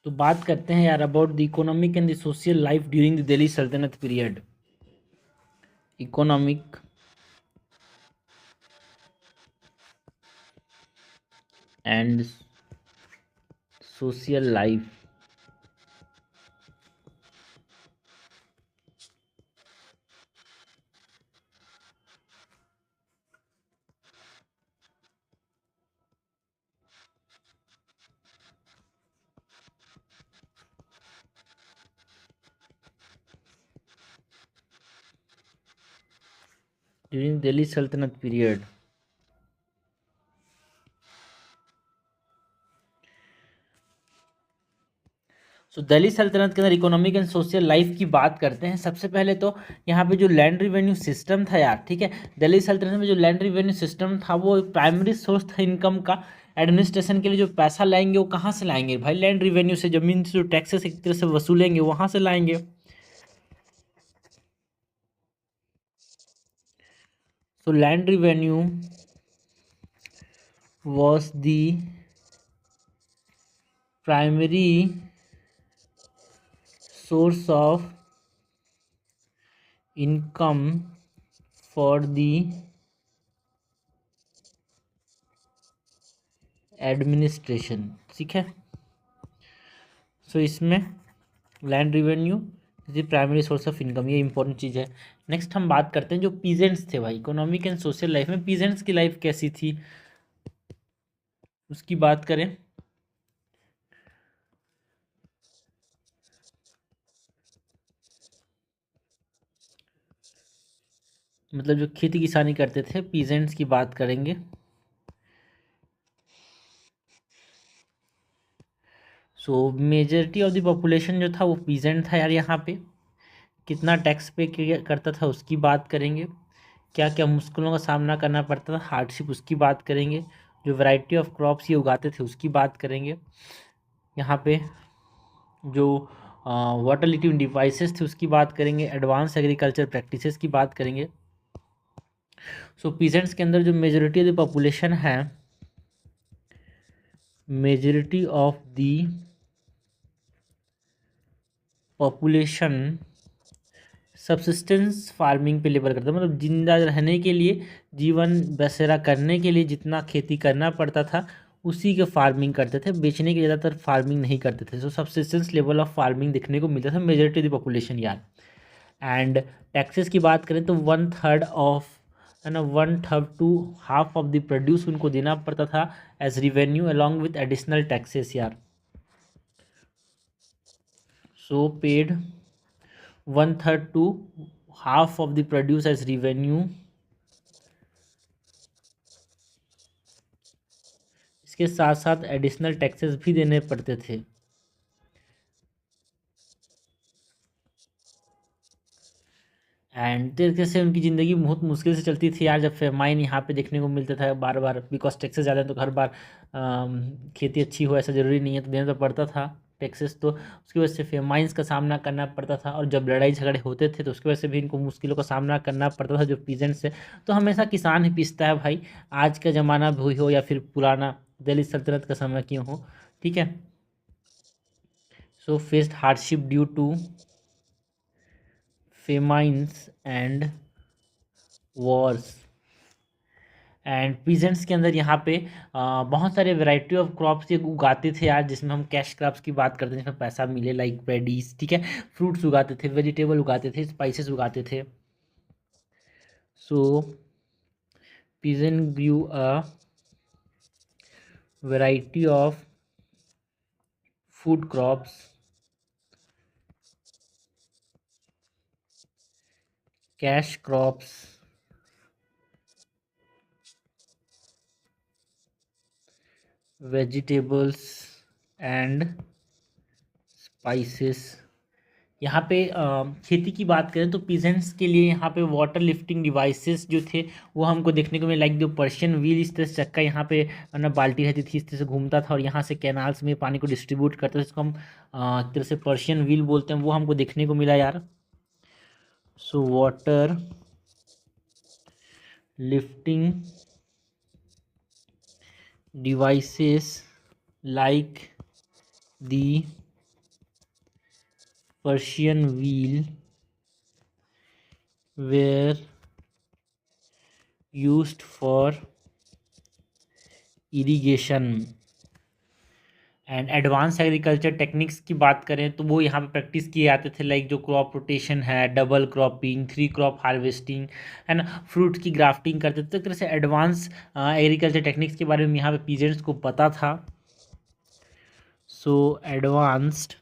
तो बात करते हैं यार about the economic and the social life during the Delhi Saltanat period. Economic and social life during Delhi Saltanat period. सो दिल्ली सल्तनत के अंदर इकोनॉमिक एंड सोशल लाइफ की बात करते हैं। सबसे पहले तो यहाँ पे जो लैंड रिवेन्यू सिस्टम था यार, ठीक है, दिल्ली सल्तनत में जो लैंड रिवेन्यू सिस्टम था वो प्राइमरी सोर्स था इनकम का। एडमिनिस्ट्रेशन के लिए जो पैसा लाएंगे वो कहाँ से लाएंगे भाई? लैंड रिवेन्यू से, जमीन से जो टैक्सेस एक तरह से वसूलेंगे वहाँ से लाएंगे। So land revenue was the primary source of income for the administration. ठीक है, सो इसमें land revenue is the primary source of income, ये इंपॉर्टेंट चीज़ है। नेक्स्ट हम बात करते हैं जो पीजेंट्स थे भाई, इकोनॉमिक एंड सोशल लाइफ में पीजेंट्स की लाइफ कैसी थी उसकी बात करें। मतलब जो खेती किसानी करते थे पीजेंट्स की बात करेंगे। सो मेजॉरिटी ऑफ द पॉपुलेशन जो था वो पीजेंट था यार। यहाँ पे कितना टैक्स पे करता था उसकी बात करेंगे। क्या क्या मुश्किलों का सामना करना पड़ता था, हार्डशिप, उसकी बात करेंगे। जो वैरायटी ऑफ क्रॉप्स ये उगाते थे उसकी बात करेंगे। यहाँ पे जो वाटर लिटिंग डिवाइसेस थे उसकी बात करेंगे। एडवांस एग्रीकल्चर प्रैक्टिसेस की बात करेंगे। सो पीजेंट्स के अंदर जो मेजोरिटी ऑफ द पॉपुलेशन है, majority of the population subsistence farming पे लेबर करता, मतलब जिंदा रहने के लिए, जीवन बसेरा करने के लिए जितना खेती करना पड़ता था उसी के फार्मिंग करते थे, बेचने के ज़्यादातर फार्मिंग नहीं करते थे। So subsistence level of farming देखने को मिलता था मेजोरिटी ऑफ द पॉपुलेशन यार। एंड टैक्सेस की बात करें तो 1/3 ऑफ, है ना, 1/3 to half of the produce उनको देना पड़ता था as revenue along with additional taxes यार। So paid 1/3 to half of the produce as revenue। इसके साथ साथ एडिशनल टैक्सेस भी देने पड़ते थे। एंड तरीके से उनकी ज़िंदगी बहुत मुश्किल से चलती थी यार। जब फेमाइन यहाँ पे देखने को मिलता था बार बार, बिकॉज टैक्सेस ज़्यादा हैं तो हर बार खेती अच्छी हो ऐसा ज़रूरी नहीं है, तो देना तो पड़ता था टैक्सेस। तो उसकी वजह से फेमाइंस का सामना करना पड़ता था। और जब लड़ाई झगड़े होते थे तो उसकी वजह से भी इनको मुश्किलों का सामना करना पड़ता था जो पीजेंट्स है। तो हमेशा किसान ही पिसता है भाई, आज का ज़माना भी हो या फिर पुराना दिल्ली सल्तनत का समय क्यों हो। ठीक है, so faced hardship due to famines and wars. And peasants के अंदर यहाँ पे बहुत सारे वैरायटी ऑफ क्रॉप्स ये उगाते थे यार, जिसमें हम कैश क्रॉप्स की बात करते हैं जिसमें पैसा मिले, लाइक पेडीज, ठीक है, फ्रूट्स उगाते थे, वेजिटेबल उगाते थे, स्पाइसेस उगाते थे। So peasant grew a variety of food crops, cash crops, vegetables and spices. यहाँ पे खेती की बात करें तो पीजेंट्स के लिए यहाँ पे वाटर लिफ्टिंग डिवाइसेस जो थे वो हमको देखने को मिले, लाइक जो पर्शियन व्हील, इस तरह से चक्का यहाँ पे ना बाल्टी रहती थी, इस तरह से घूमता था और यहाँ से कैनाल्स में पानी को डिस्ट्रीब्यूट करता था, जिसको हम एक तरह से पर्शियन व्हील बोलते हैं, वो हमको देखने को मिला यार। So water lifting devices like the Persian wheel were used for irrigation and advance agriculture techniques की बात करें तो वो यहाँ पे प्रैक्टिस किए जाते थे, लाइक जो क्रॉप रोटेशन है, double cropping, three crop harvesting, है ना, फ्रूट की ग्राफ्टिंग करते थे। तो एक तरह से एडवांस एग्रीकल्चर टेक्निक्स के बारे में यहाँ पे पीजेंट्स को पता था। So advanced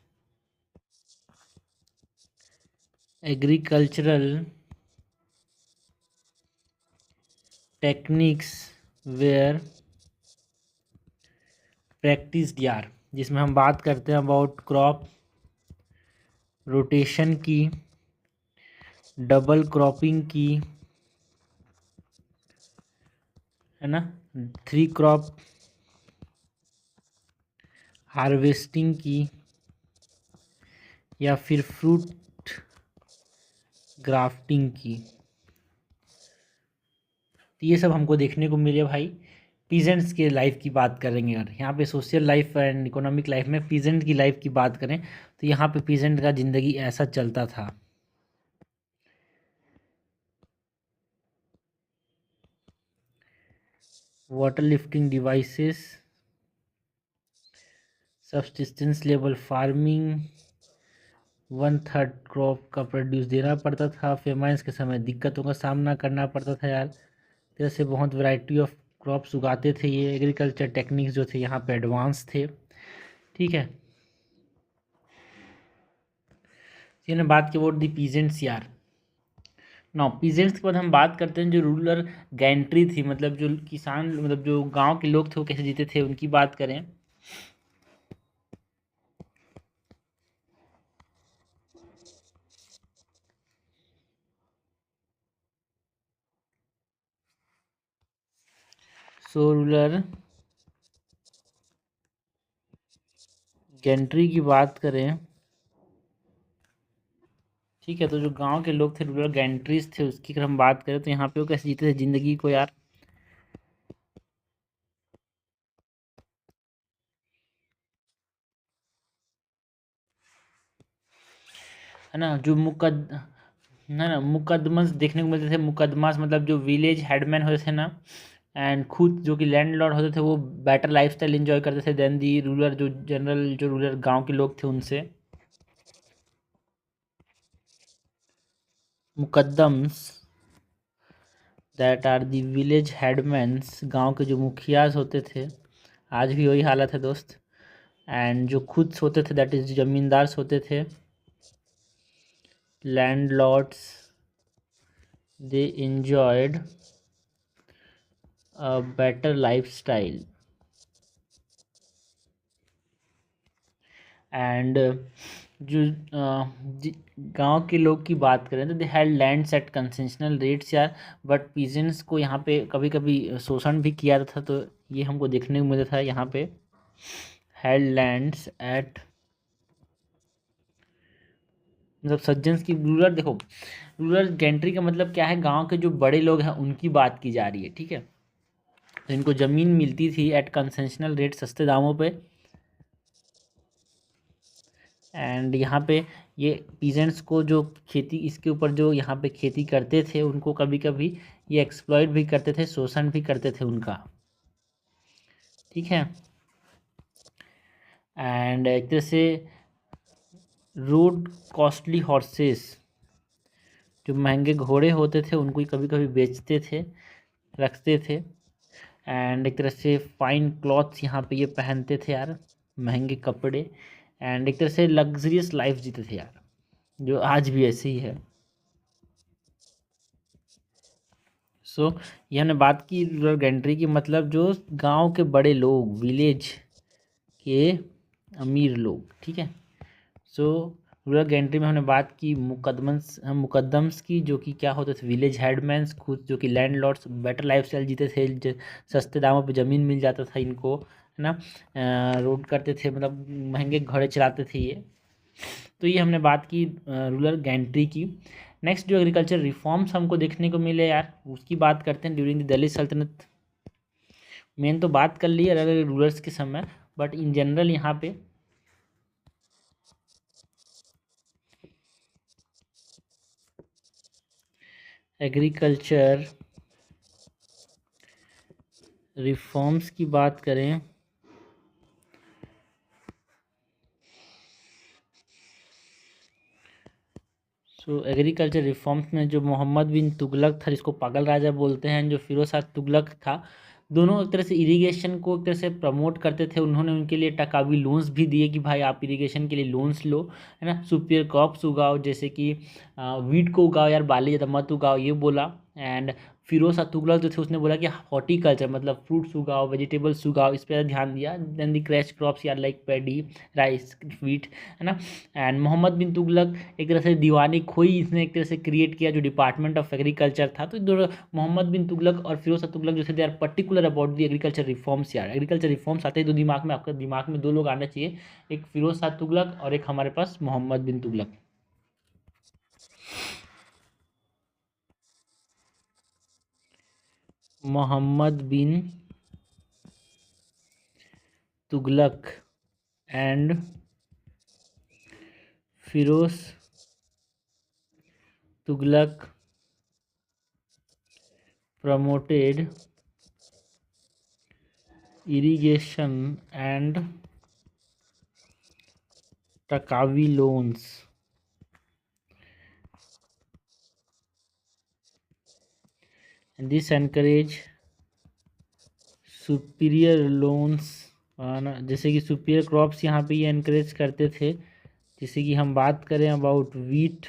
agricultural techniques were practised यार, जिसमें हम बात करते हैं अबाउट क्रॉप रोटेशन की, डबल क्रॉपिंग की, है ना, थ्री क्रॉप हार्वेस्टिंग की, या फिर फ्रूट ग्राफ्टिंग की। तो ये सब हमको देखने को मिले भाई। पीजेंट्स के लाइफ की बात करेंगे अगर यहाँ पे social life and economic life में पीजेंट की लाइफ की बात करें तो यहाँ पे पीजेंट का ज़िंदगी ऐसा चलता था। Water lifting devices, subsistence level farming, 1/3 crop का प्रोड्यूस देना पड़ता था। फेमाइंस के समय दिक्कतों का सामना करना पड़ता था यार। जैसे बहुत वैरायटी ऑफ क्रॉप्स उगाते थे। ये एग्रीकल्चर टेक्निक्स जो थे यहाँ पे एडवांस थे, ठीक है। ये बात की अबाउट दी पीजेंट्स यार। नाउ पीजेंट्स के बाद हम बात करते हैं जो रूरल गैंट्री थी, मतलब जो किसान, मतलब जो गांव के लोग थे वो कैसे जीते थे उनकी बात करें। सो रूरल गैंट्री की बात करें, ठीक है, तो जो गांव के लोग थे रूरल गैंट्रीज थे उसकी अगर हम बात करें तो यहाँ पे वो कैसे जीते थे ज़िंदगी को यार। है ना, जो मुकदमस देखने को मिलते थे। मुकदमास मतलब जो विलेज हेडमैन होते थे ना, एंड खुद जो कि लैंडलॉर्ड होते थे वो बेटर लाइफस्टाइल एंजॉय करते थे देन दी रूरल, जो जनरल जो रूरल गांव के लोग थे उनसे। मुकद्दम्स दैट आर दी विलेज हेडमैन्स, गांव के जो मुखियाज होते थे, आज भी वही हालत है दोस्त। एंड जो खुद होते थे दैट इज जमींदार होते थे, landlords, they enjoyed a better lifestyle। And जो गांव के लोग की बात करें तो they had lands at concessional rates यार। बट पीजेंट्स को यहाँ पे कभी कभी शोषण भी किया था, तो ये हमको देखने को मिला था यहाँ पे। हैड लैंड्स एट, मतलब सज्जन्स की रूरल, देखो रूरल गेंट्री का मतलब क्या है, गांव के जो बड़े लोग हैं उनकी बात की जा रही है, ठीक है। तो इनको ज़मीन मिलती थी एट कंसेशनल रेट, सस्ते दामों पे। एंड यहाँ पे ये पीजेंट्स को जो खेती, इसके ऊपर जो यहाँ पे खेती करते थे उनको कभी कभी ये एक्सप्लॉइट भी करते थे, शोषण भी करते थे उनका, ठीक है। एंड एक तरह से रोड कॉस्टली हॉर्सेस, जो महंगे घोड़े होते थे उनको कभी कभी बेचते थे, रखते थे। एंड एक तरह से फाइन क्लॉथ्स यहाँ पे ये पहनते थे यार, महंगे कपड़े। एंड एक तरह से लग्जरियस लाइफ जीते थे यार, जो आज भी ऐसे ही है। सो ये हमने बात की रूरल गैंट्री की, मतलब जो गांव के बड़े लोग, विलेज के अमीर लोग, ठीक है। सो रूरल गैंट्री में हमने बात की मुकद्दम्स की, जो कि क्या होते थे, विलेज हेडमैन्स, खुद जो कि लैंडलॉर्ड्स, बेटर लाइफस्टाइल जीते थे, सस्ते दामों पे ज़मीन मिल जाता था इनको, है ना। रोड करते थे, मतलब महंगे घोड़े चलाते थे ये। तो ये हमने बात की रूरल गैंट्री की। नेक्स्ट जो एग्रीकल्चर रिफॉर्म्स हमको देखने को मिले यार, उसकी बात करते हैं। ड्यूरिंग द दिल्ली सल्तनत, मेन तो बात कर ली अलग अलग रूलर्स के समय, बट इन जनरल यहाँ पे एग्रीकल्चर रिफॉर्म्स की बात करें सो एग्रीकल्चर रिफॉर्म्स में जो मोहम्मद बिन तुगलक था, जिसको पागल राजा बोलते हैं, जो फिरोज शाह तुगलक था, दोनों एक तरह से इरिगेशन को एक तरह से प्रमोट करते थे। उन्होंने उनके लिए टकावी लोन्स भी दिए कि भाई आप इरिगेशन के लिए लोन्स लो, है ना। सुपीरियर क्रॉप्स उगाओ, जैसे कि वीट को उगाओ यार, बाली ज़्यादा मत उगाओ, ये बोला। एंड फिरोज शाह तुगलक जो थे उसने बोला कि हॉर्टिकल्चर मतलब फ्रूट्स उगाओ, वेजिटेबल्स उगाओ, इस पर ध्यान दिया। देन दी क्रैश क्रॉप्स यार लाइक पैडी, राइस, व्हीट, है ना। एंड मोहम्मद बिन तुगलक एक तरह से दीवानी खोई इसने एक तरह से क्रिएट किया, जो डिपार्टमेंट ऑफ एग्रीकल्चर था। तो दोनों मोहम्मद बिन तुगलक और फिरोज शाह तुगलक जो थे, they are particular about the agriculture reforms. यार एग्रीकल्चर रिफॉर्म्स आते ही तो दिमाग में, आपके दिमाग में दो लोग आना चाहिए, एक फिरोज शाह तुगलक और एक हमारे पास Mohammad bin Tughlaq. Mohammad bin Tughlaq and Firoz Tughlaq promoted irrigation and Takavi loans. And this encourage superior loans, जैसे कि सुपीरियर क्रॉप्स यहाँ पे ये एनकरेज करते थे। जैसे कि हम बात करें अबाउट वीट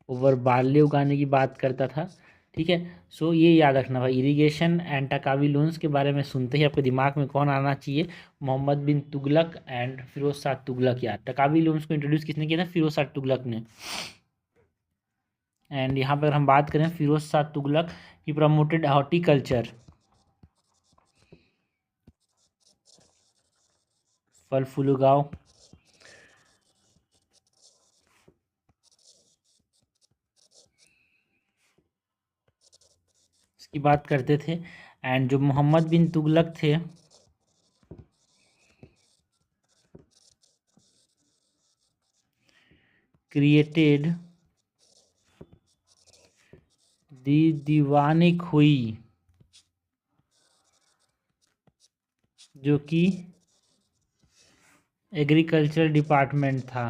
ओवर बार्ले उगाने की बात करता था, ठीक है। सो ये याद रखना भाई, इरिगेशन एंड टकावी लोन्स के बारे में सुनते ही आपके दिमाग में कौन आना चाहिए? मोहम्मद बिन तुगलक एंड फिरोज शाह तुगलक। यार टकावी लोन्स को इंट्रोड्यूस किसने किया था? फिरोज शाह तुगलक ने। एंड यहाँ पर हम बात करें फिरोज शाह तुगलक की प्रमोटेड हॉर्टिकल्चर, फल फूल उगाओ, इसकी बात करते थे। एंड जो मोहम्मद बिन तुगलक थे, क्रिएटेड दी दीवाने खोई, जो कि एग्रीकल्चर डिपार्टमेंट था।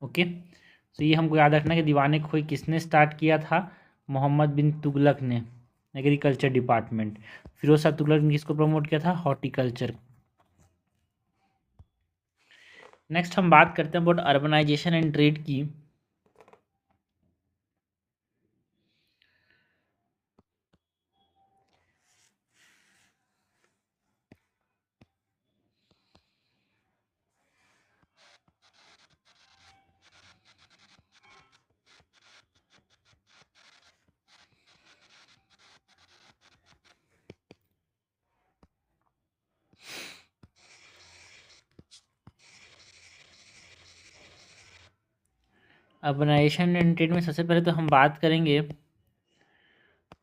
ओके, तो ये हमको याद रखना कि दीवाने खोई किसने स्टार्ट किया था? मोहम्मद बिन तुगलक ने, एग्रीकल्चर डिपार्टमेंट। फिरोज शाह तुगलक ने किसको प्रमोट किया था? हॉर्टिकल्चर। नेक्स्ट हम बात करते हैं अबाउट अर्बनाइजेशन एंड ट्रेड की। अर्बनाइजेशन एंड ट्रेड में सबसे पहले तो हम बात करेंगे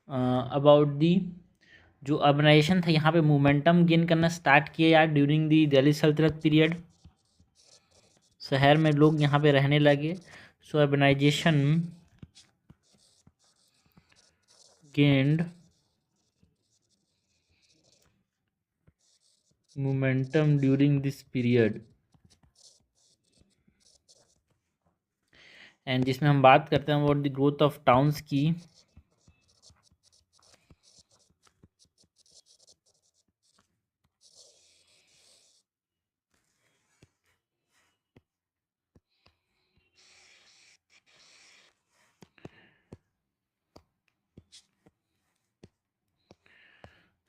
अबाउट दी, जो अर्बनाइजेशन था यहाँ पे मोमेंटम गेन करना स्टार्ट किया यार during the Delhi Saltanat period. शहर में लोग यहाँ पे रहने लगे। So urbanisation gained momentum during this period. And जिसमें हम बात करते हैं about the growth of towns की।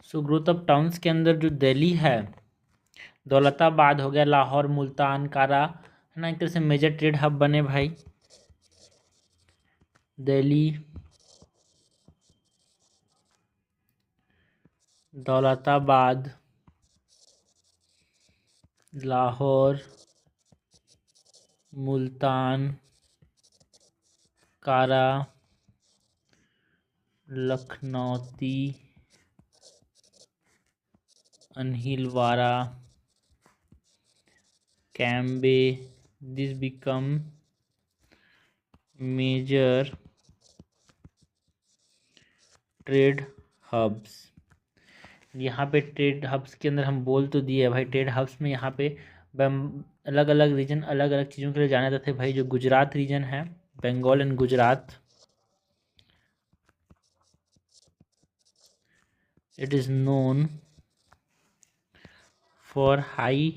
सो ग्रोथ ऑफ टाउन्स के अंदर जो दिल्ली है, दौलताबाद हो गया, लाहौर, मुल्तान, कारा, है ना, एक तरह से मेजर ट्रेड हब बने भाई। Delhi, Daulatabad, Lahore, Multan, Kara, Lakhnauti, Anhilwara, Cambay, this become major trade hubs. यहाँ पे ट्रेड हब्स के अंदर हम बोल तो दिए भाई, ट्रेड हब्स में यहाँ पे अलग अलग रीजन अलग अलग चीज़ों के लिए जाने जाते हैं भाई। जो गुजरात रीजन है, Bengal and Gujarat, it is known for high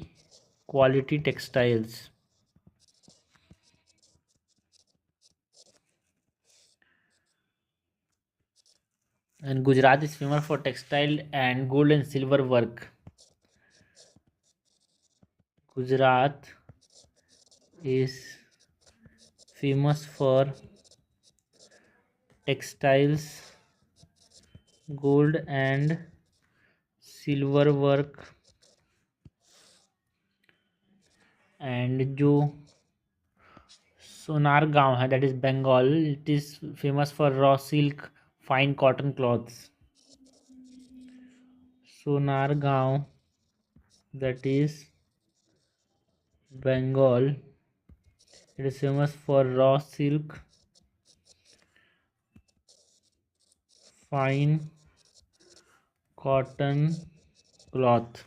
quality textiles. And Gujarat is famous for textile and gold and silver work. Gujarat is famous for textiles, gold and silver work. And जो सोनार गांव है, that is Bengal, it is famous for raw silk fine cotton clothes. Sonargaon, that is Bengal, it is famous for raw silk fine cotton cloth.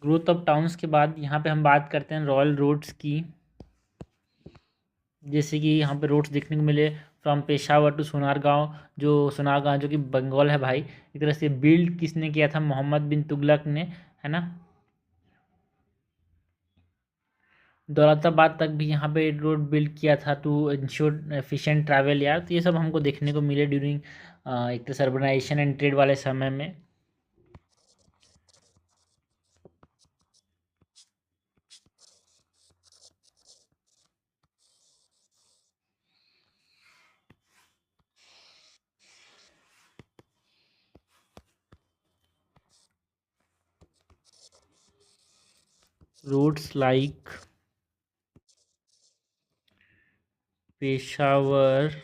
Growth of towns के बाद यहाँ पे हम बात करते हैं रॉयल रोड्स की। जैसे कि यहाँ पे रोड्स देखने को मिले फ्रॉम पेशावर टू सोनारगांव। जो सोनारगांव जो कि बंगाल है भाई, एक तरह से बिल्ड किसने किया था? मोहम्मद बिन तुगलक ने, है ना। दौलताबाद तक भी यहाँ पे रोड बिल्ड किया था टू इंश्योर एफिशिएंट ट्रैवल यार। तो ये सब हमको देखने को मिले ड्यूरिंग एक तरह से अर्बनाइजेशन एंड ट्रेड वाले समय में। Roads like Peshawar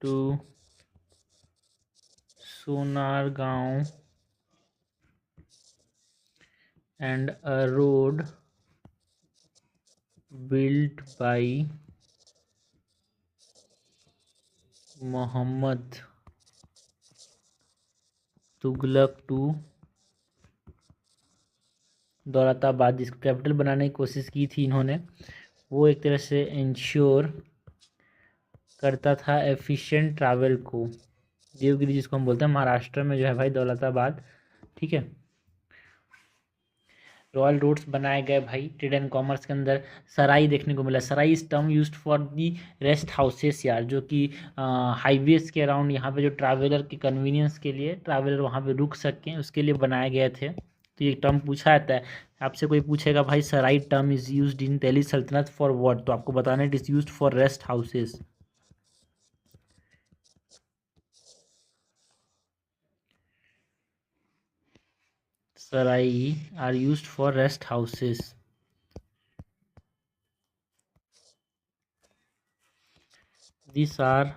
to Sonargaon and a road built by Muhammad Tughlaq to Daulatabad, जिसको कैपिटल बनाने की कोशिश की थी इन्होंने, वो एक तरह से इंश्योर करता था एफिशिएंट ट्रैवल को। देवगिरी जिसको हम बोलते हैं महाराष्ट्र में जो है भाई दौलताबाद, ठीक है। रॉयल रोड्स बनाए गए भाई ट्रेड एंड कॉमर्स के अंदर। सराई देखने को मिला, सराई इस term used for the rest houses यार, जो कि हाईवेज के अराउंड यहाँ पे जो ट्रैवलर के कन्वीनियंस के लिए ट्रैवलर वहाँ पे रुक सकें उसके लिए बनाए गए थे। तो ये टर्म पूछा जाता है आपसे, कोई पूछेगा भाई sarai term is used in Delhi Saltanat for what, तो आपको बताना है it is used for rest houses. Sarai are used for rest houses. These are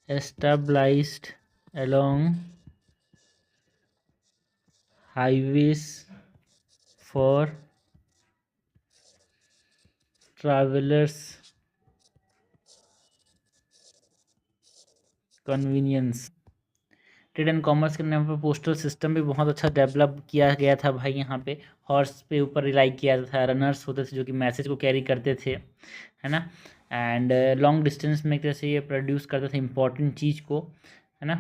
established along highways for travelers convenience। Trade and commerce के नाम पर पोस्टल सिस्टम भी बहुत अच्छा डेवलप किया गया था भाई। यहाँ पे हॉर्स पे ऊपर रिलाई किया था, रनर्स होते थे जो कि मैसेज को कैरी करते थे, है ना। एंड लॉन्ग डिस्टेंस में एक तरह से ये प्रोड्यूस करता था इंपॉर्टेंट चीज़ को, है ना।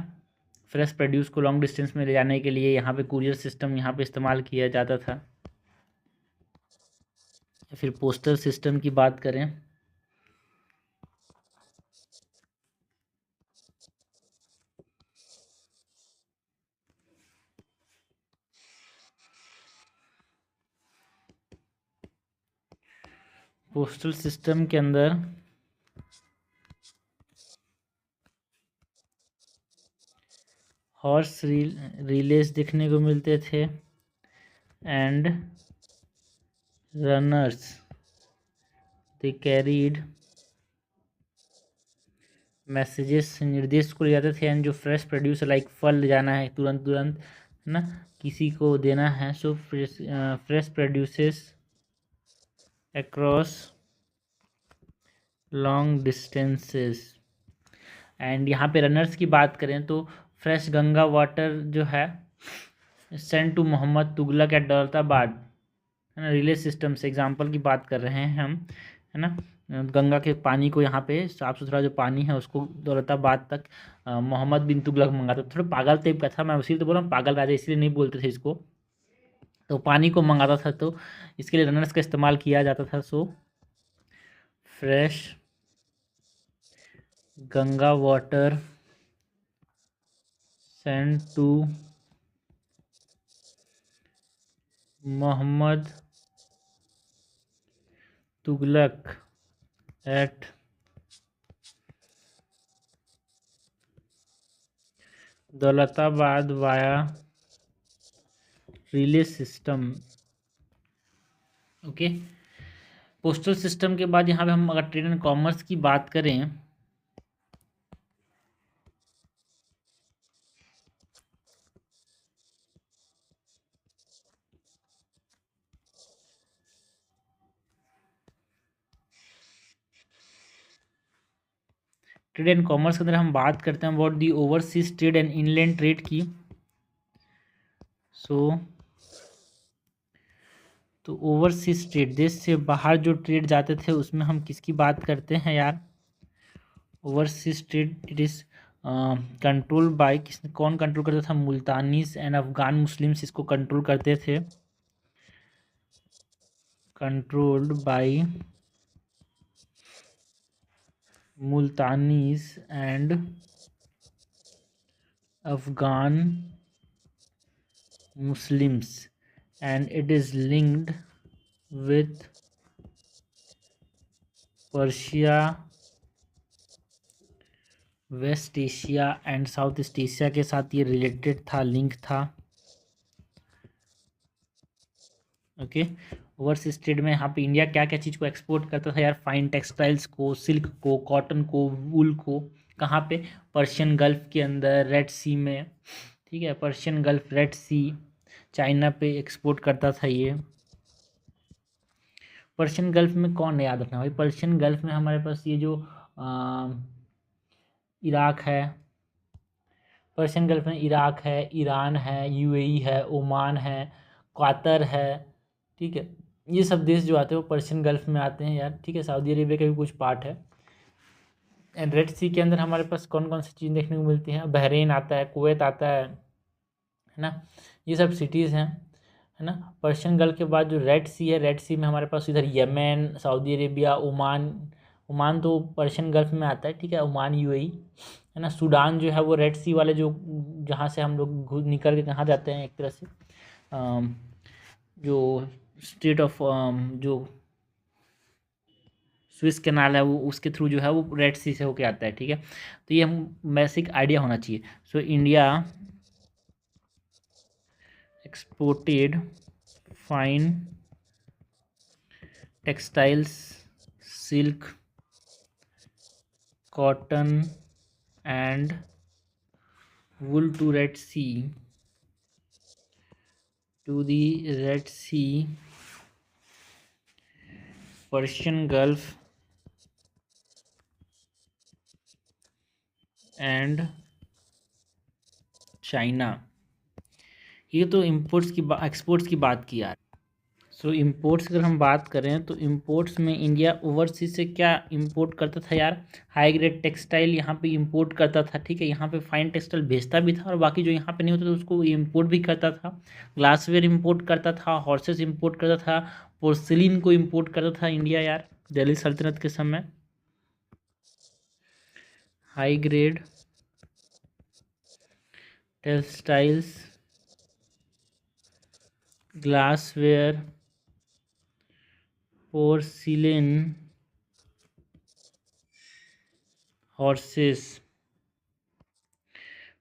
फ्रेश प्रोड्यूस को लॉन्ग डिस्टेंस में ले जाने के लिए यहाँ पे कुरियर सिस्टम यहाँ पे इस्तेमाल किया जाता था। फिर पोस्टल सिस्टम की बात करें, पोस्टल सिस्टम के अंदर हॉर्स रिलेस देखने को मिलते थे and runners they carried messages, निर्देश को ले जाते थे। एंड जो फ्रेश प्रोड्यूस लाइक फल ले जाना है तुरंत तुरंत, है ना, किसी को देना है। So fresh produces across long distances. And यहाँ पे रनर्स की बात करें तो फ्रेश गंगा वाटर जो है send to Mohammad Tughlaq at Daulatabad, है ना, रिले सिस्टम से एग्जांपल की बात कर रहे हैं हम, है ना। गंगा के पानी को यहाँ पे साफ़ सुथरा जो पानी है उसको दौलताबाद तक मोहम्मद बिन तुगलक मंगाता। थोड़ा पागल टाइप का था, मैं उसी तो बोल रहा हूँ पागल राजा, इसलिए नहीं बोलते थे इसको। तो पानी को मंगाता था, तो इसके लिए रनर्स का इस्तेमाल किया जाता था। So fresh Ganga water send to Mohammad Tughlaq at Daulatabad via relay system. Okay, postal system के बाद यहाँ पे हम अगर ट्रेड एंड कॉमर्स की बात करें, ट्रेड एंड कॉमर्स के अंदर हम बात करते हैं about the overseas trade and inland trade की। तो ओवरसीज ट्रेड, देश से बाहर जो ट्रेड जाते थे उसमें हम किसकी बात करते हैं यार? Overseas trade it is control by, किसने कौन कंट्रोल करता था? मुल्तानीज एंड अफगान मुस्लिम्स इसको कंट्रोल करते थे। Controlled by Multanis and Afghan Muslims, and it is linked with Persia, West Asia and South East Asia के साथ ये रिलेटेड था, लिंक था। ओके, ओवरसीज ट्रेड में यहाँ पे इंडिया क्या क्या चीज़ को एक्सपोर्ट करता था यार? फाइन टेक्सटाइल्स को, सिल्क को, कॉटन को, वूल को। कहाँ पे? पर्शियन गल्फ के अंदर, रेड सी में, ठीक है, पर्शियन गल्फ, रेड सी, चाइना पे एक्सपोर्ट करता था ये। पर्शियन गल्फ में कौन है याद रखना भाई? पर्शियन गल्फ में हमारे पास ये जो इराक है, पर्शियन गल्फ में इराक है, ईरान है, यूएई है, ओमान है, क्वातर है, ठीक है। ये सब देश जो आते हैं वो पर्शियन गल्फ में आते हैं यार, ठीक है। सऊदी अरेबिया का भी कुछ पार्ट है। एंड रेड सी के अंदर हमारे पास कौन कौन सी चीज़ देखने को मिलती हैं? बहरीन आता है, कुवैत आता है ना, ये सब सिटीज़ हैं, है ना। पर्शियन गल्फ के बाद जो रेड सी है, रेड सी में हमारे पास इधर Yemen, Saudi Arabia, Oman, Oman तो पर्शियन गल्फ में आता है, ठीक है, ओमान, यूएई, है ना। सूडान जो है वो रेड सी वाले जो, जहाँ से हम लोग निकल के कहाँ जाते हैं एक तरह से, जो स्टेट ऑफ जो स्विस कैनाल है वो, उसके थ्रू जो है वो रेड सी से होके आता है, ठीक है। तो ये हम बेसिक आइडिया होना चाहिए। So India exported fine textiles, silk, cotton and wool to Red Sea, to the Red Sea, Persian Gulf and China. ये तो इम्पोर्ट्स की एक्सपोर्ट्स की बात की यार। सो इम्पोर्ट्स अगर हम बात करें तो इम्पोर्ट्स में इंडिया ओवरसीज से क्या इंपोर्ट करता था यार? हाई ग्रेड टेक्सटाइल यहाँ पे इंपोर्ट करता था, ठीक है। यहाँ पे फाइन टेक्सटाइल भेजता भी था, और बाकी जो यहाँ पे नहीं होता था उसको इंपोर्ट भी करता था। ग्लासवेयर इंपोर्ट करता था, हॉर्सेस इंपोर्ट करता था, पोर्सिलिन को इंपोर्ट करता था इंडिया यार, दिल्ली सल्तनत के समय। High grade textiles, glassware, porcelain, horses.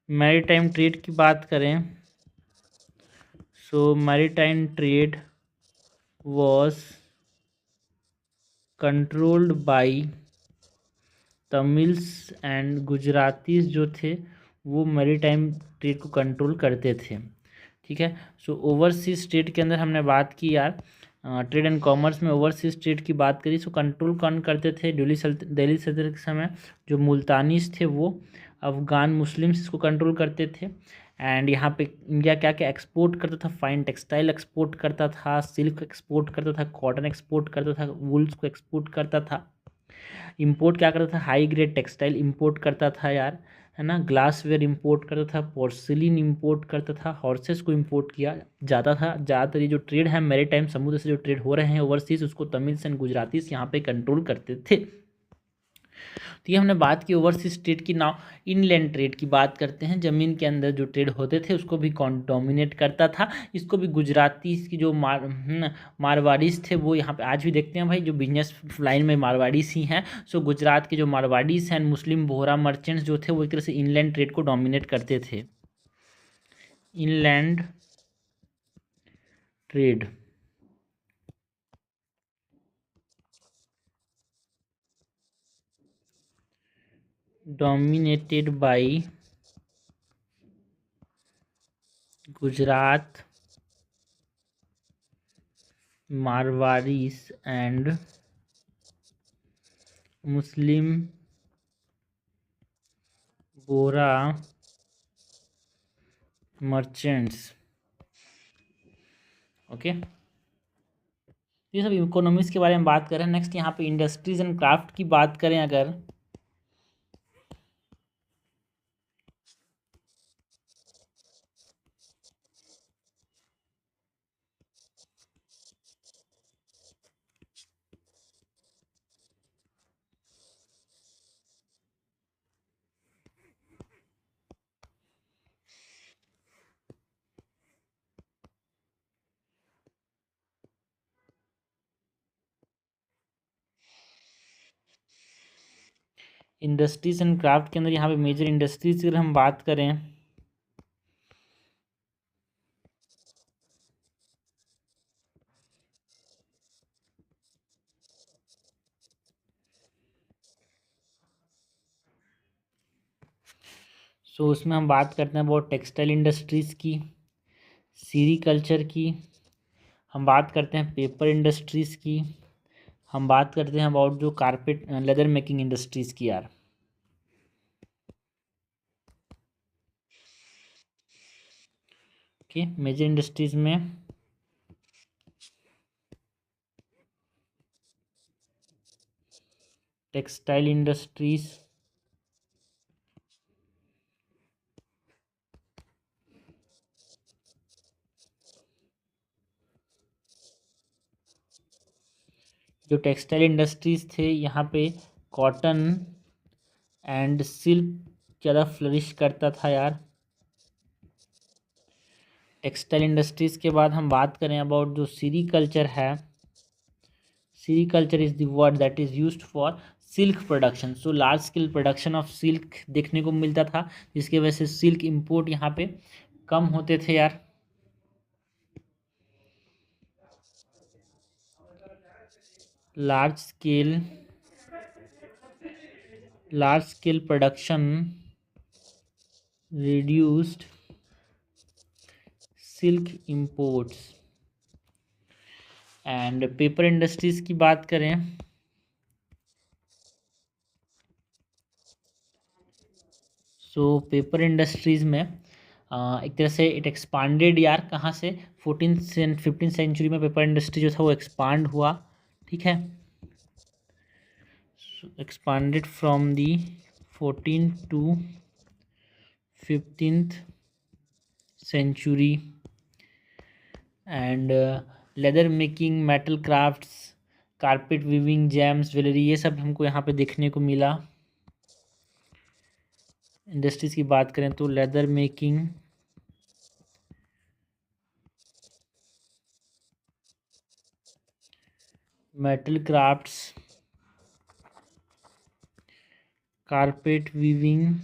Maritime trade की बात करें, so maritime trade was controlled by Tamils and Gujaratis जो थे वो मैरीटाइम ट्रेड को कंट्रोल करते थे, ठीक है। सो ओवरसीज ट्रेड के अंदर हमने बात की यार, ट्रेड एंड कॉमर्स में ओवरसीज ट्रेड की बात करी। सो कंट्रोल कौन करते थे दिल्ली सल्तनत के समय? जो मुल्तानीस थे वो अफगान मुस्लिम्स इसको कंट्रोल करते थे। एंड यहाँ पे इंडिया क्या क्या एक्सपोर्ट करता था? फाइन टेक्सटाइल एक्सपोर्ट करता था, सिल्क एक्सपोर्ट करता था, कॉटन एक्सपोर्ट करता था, वुल्स को एक्सपोर्ट करता था। इंपोर्ट क्या करता था? हाई ग्रेड टेक्सटाइल इंपोर्ट करता था यार, है ना। ग्लासवेयर इंपोर्ट करता था, पोर्सिलिन इंपोर्ट करता था, हॉर्सेस को इंपोर्ट किया जाता था। ज़्यादातर ये जो ट्रेड है मेरे टाइम समुद्र से जो ट्रेड हो रहे हैं ओवरसीज, उसको तमिल्स एंड गुजरातीस यहाँ पे कंट्रोल करते थे। तो ये हमने बात की ओवरसीज ट्रेड की। नाउ इनलैंड ट्रेड की बात करते हैं। ज़मीन के अंदर जो ट्रेड होते थे उसको भी कौन डोमिनेट करता था? इसको भी गुजराती की जो मारवाड़ीज थे वो यहाँ पे आज भी देखते हैं भाई, जो बिजनेस लाइन में मारवाड़ीज ही हैं। सो गुजरात के जो मारवाड़ीज हैं, मुस्लिम बोहरा मर्चेंट्स जो थे, वो एक तरह से इनलैंड ट्रेड को डोमिनेट करते थे। Inland trade dominated by Gujarat, Marwaris and Muslim Bora merchants. Okay, ये सब इकोनॉमिक्स के बारे में बात करें। नेक्स्ट यहाँ पे इंडस्ट्रीज एंड क्राफ्ट की बात करें अगर, इंडस्ट्रीज एंड क्राफ्ट के अंदर यहाँ पे मेजर इंडस्ट्रीज की अगर हम बात करें, सो उसमें हम बात करते हैं अबाउट टेक्सटाइल इंडस्ट्रीज़ की, सीरीकल्चर की, हम बात करते हैं पेपर इंडस्ट्रीज़ की, हम बात करते हैं अबाउट जो कारपेट लेदर मेकिंग इंडस्ट्रीज़ की यार। ओके, मेजर इंडस्ट्रीज़ में टेक्सटाइल इंडस्ट्रीज़, जो टेक्सटाइल इंडस्ट्रीज़ थे यहाँ पे कॉटन एंड सिल्क ज़्यादा फ्लरिश करता था यार। टेक्सटाइल इंडस्ट्रीज़ के बाद हम बात करें अबाउट जो सीरीकल्चर है, sericulture is the word that is used for silk production. So large scale production of silk देखने को मिलता था, जिसकी वजह से सिल्क इंपोर्ट यहाँ पे कम होते थे यार। large scale production reduced silk imports। And paper industries की बात करें, सो पेपर इंडस्ट्रीज में एक तरह से इट एक्सपांडेड यार, कहाँ से? 14th-15th सेंचुरी में पेपर इंडस्ट्री जो था वो एक्सपांड हुआ, ठीक है। Expanded from the 14 to 15th century and leather making, metal crafts, carpet weaving, James, jewellery, ये सब हमको यहाँ पे देखने को मिला। इंडस्ट्रीज़ की बात करें तो leather making, metal crafts, carpet weaving,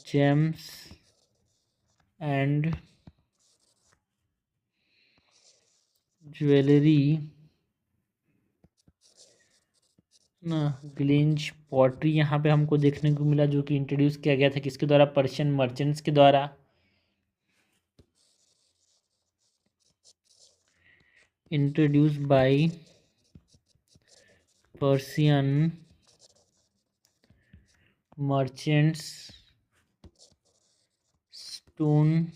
James and jewellery, ना ग्लिंज पॉटरी यहाँ पे हमको देखने को मिला, जो कि इंट्रोड्यूस किया गया था किसके द्वारा, पर्शियन मर्चेंट्स के द्वारा। Introduce by Persian merchants. Stone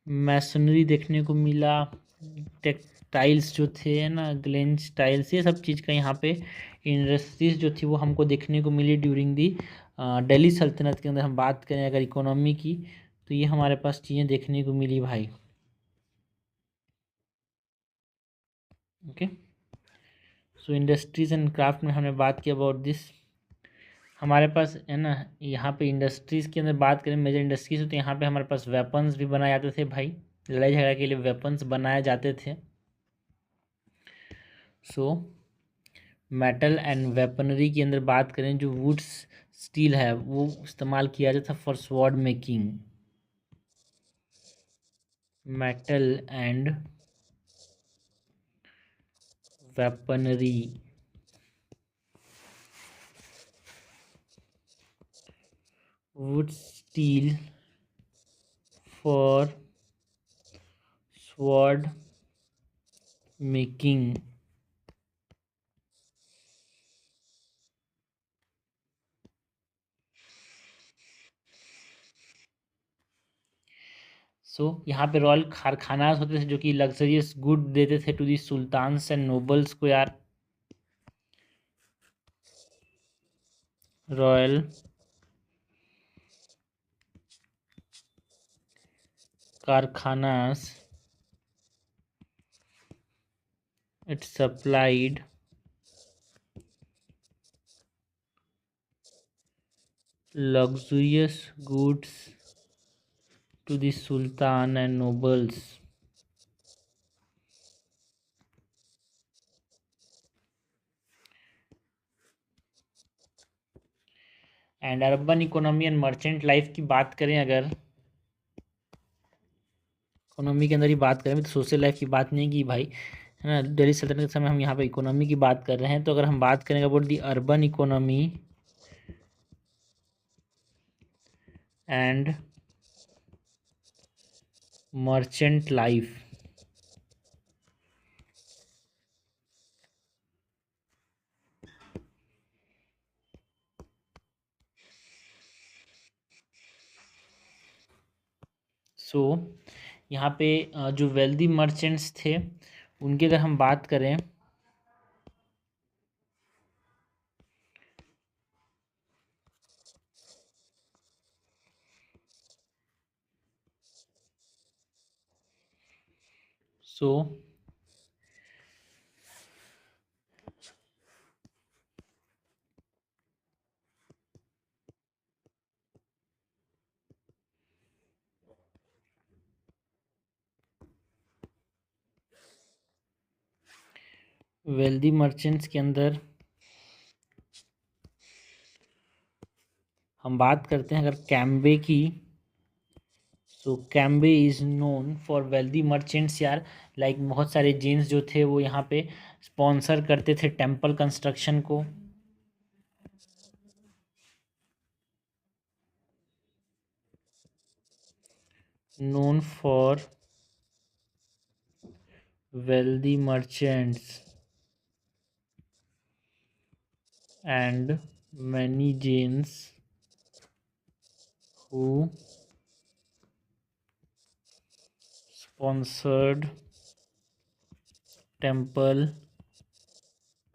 masonry देखने को मिला, टेक्सटाइल्स जो थे ना, ग्लेंज टाइल्स, ये सब चीज़ का यहाँ पे इंडस्ट्रीज जो थी वो हमको देखने को मिली ड्यूरिंग दी दिल्ली सल्तनत के अंदर। हम बात करें अगर इकोनॉमी की, तो ये हमारे पास चीज़ें देखने को मिली भाई। Okay, so industries and craft में हमने बात की अबाउट दिस। हमारे पास है ना यहाँ पे इंडस्ट्रीज़ के अंदर बात करें, मेजर इंडस्ट्रीज, तो यहाँ पे हमारे पास वेपन्स भी बनाए जाते थे भाई, लड़ाई झगड़ा के लिए वेपन्स बनाए जाते थे। सो मेटल एंड वेपनरी के अंदर बात करें, जो वुड्स स्टील है वो इस्तेमाल किया जाता था for sword making. Metal and weaponry, wood steel for sword making. So यहाँ पे रॉयल कारखानास होते थे जो कि लग्जरियस गुड देते थे to the sultans and nobles को यार। Royal karkhanas, it supplied luxurious goods to the sultan and nobles. And urban economy and merchant life की बात करें, अगर इकोनॉमी के अंदर ही बात करें तो सोशल लाइफ की बात नहीं की भाई, है ना। दिल्ली सल्तनत के समय हम यहाँ पे इकोनॉमी की बात कर रहे हैं, तो अगर हम बात करेंगे about the urban economy and merchant life, so यहाँ पे जो वेल्दी मर्चेंट्स थे उनकी अगर हम बात करें, सो वेल्दी मर्चेंट्स के अंदर हम बात करते हैं अगर कैम्बे की, so Cambay is known for wealthy merchants यार। लाइक बहुत सारे जेन्स जो थे वो यहाँ पे स्पॉन्सर करते थे टेम्पल कंस्ट्रक्शन को। Known for wealthy merchants and many Jains who sponsored temple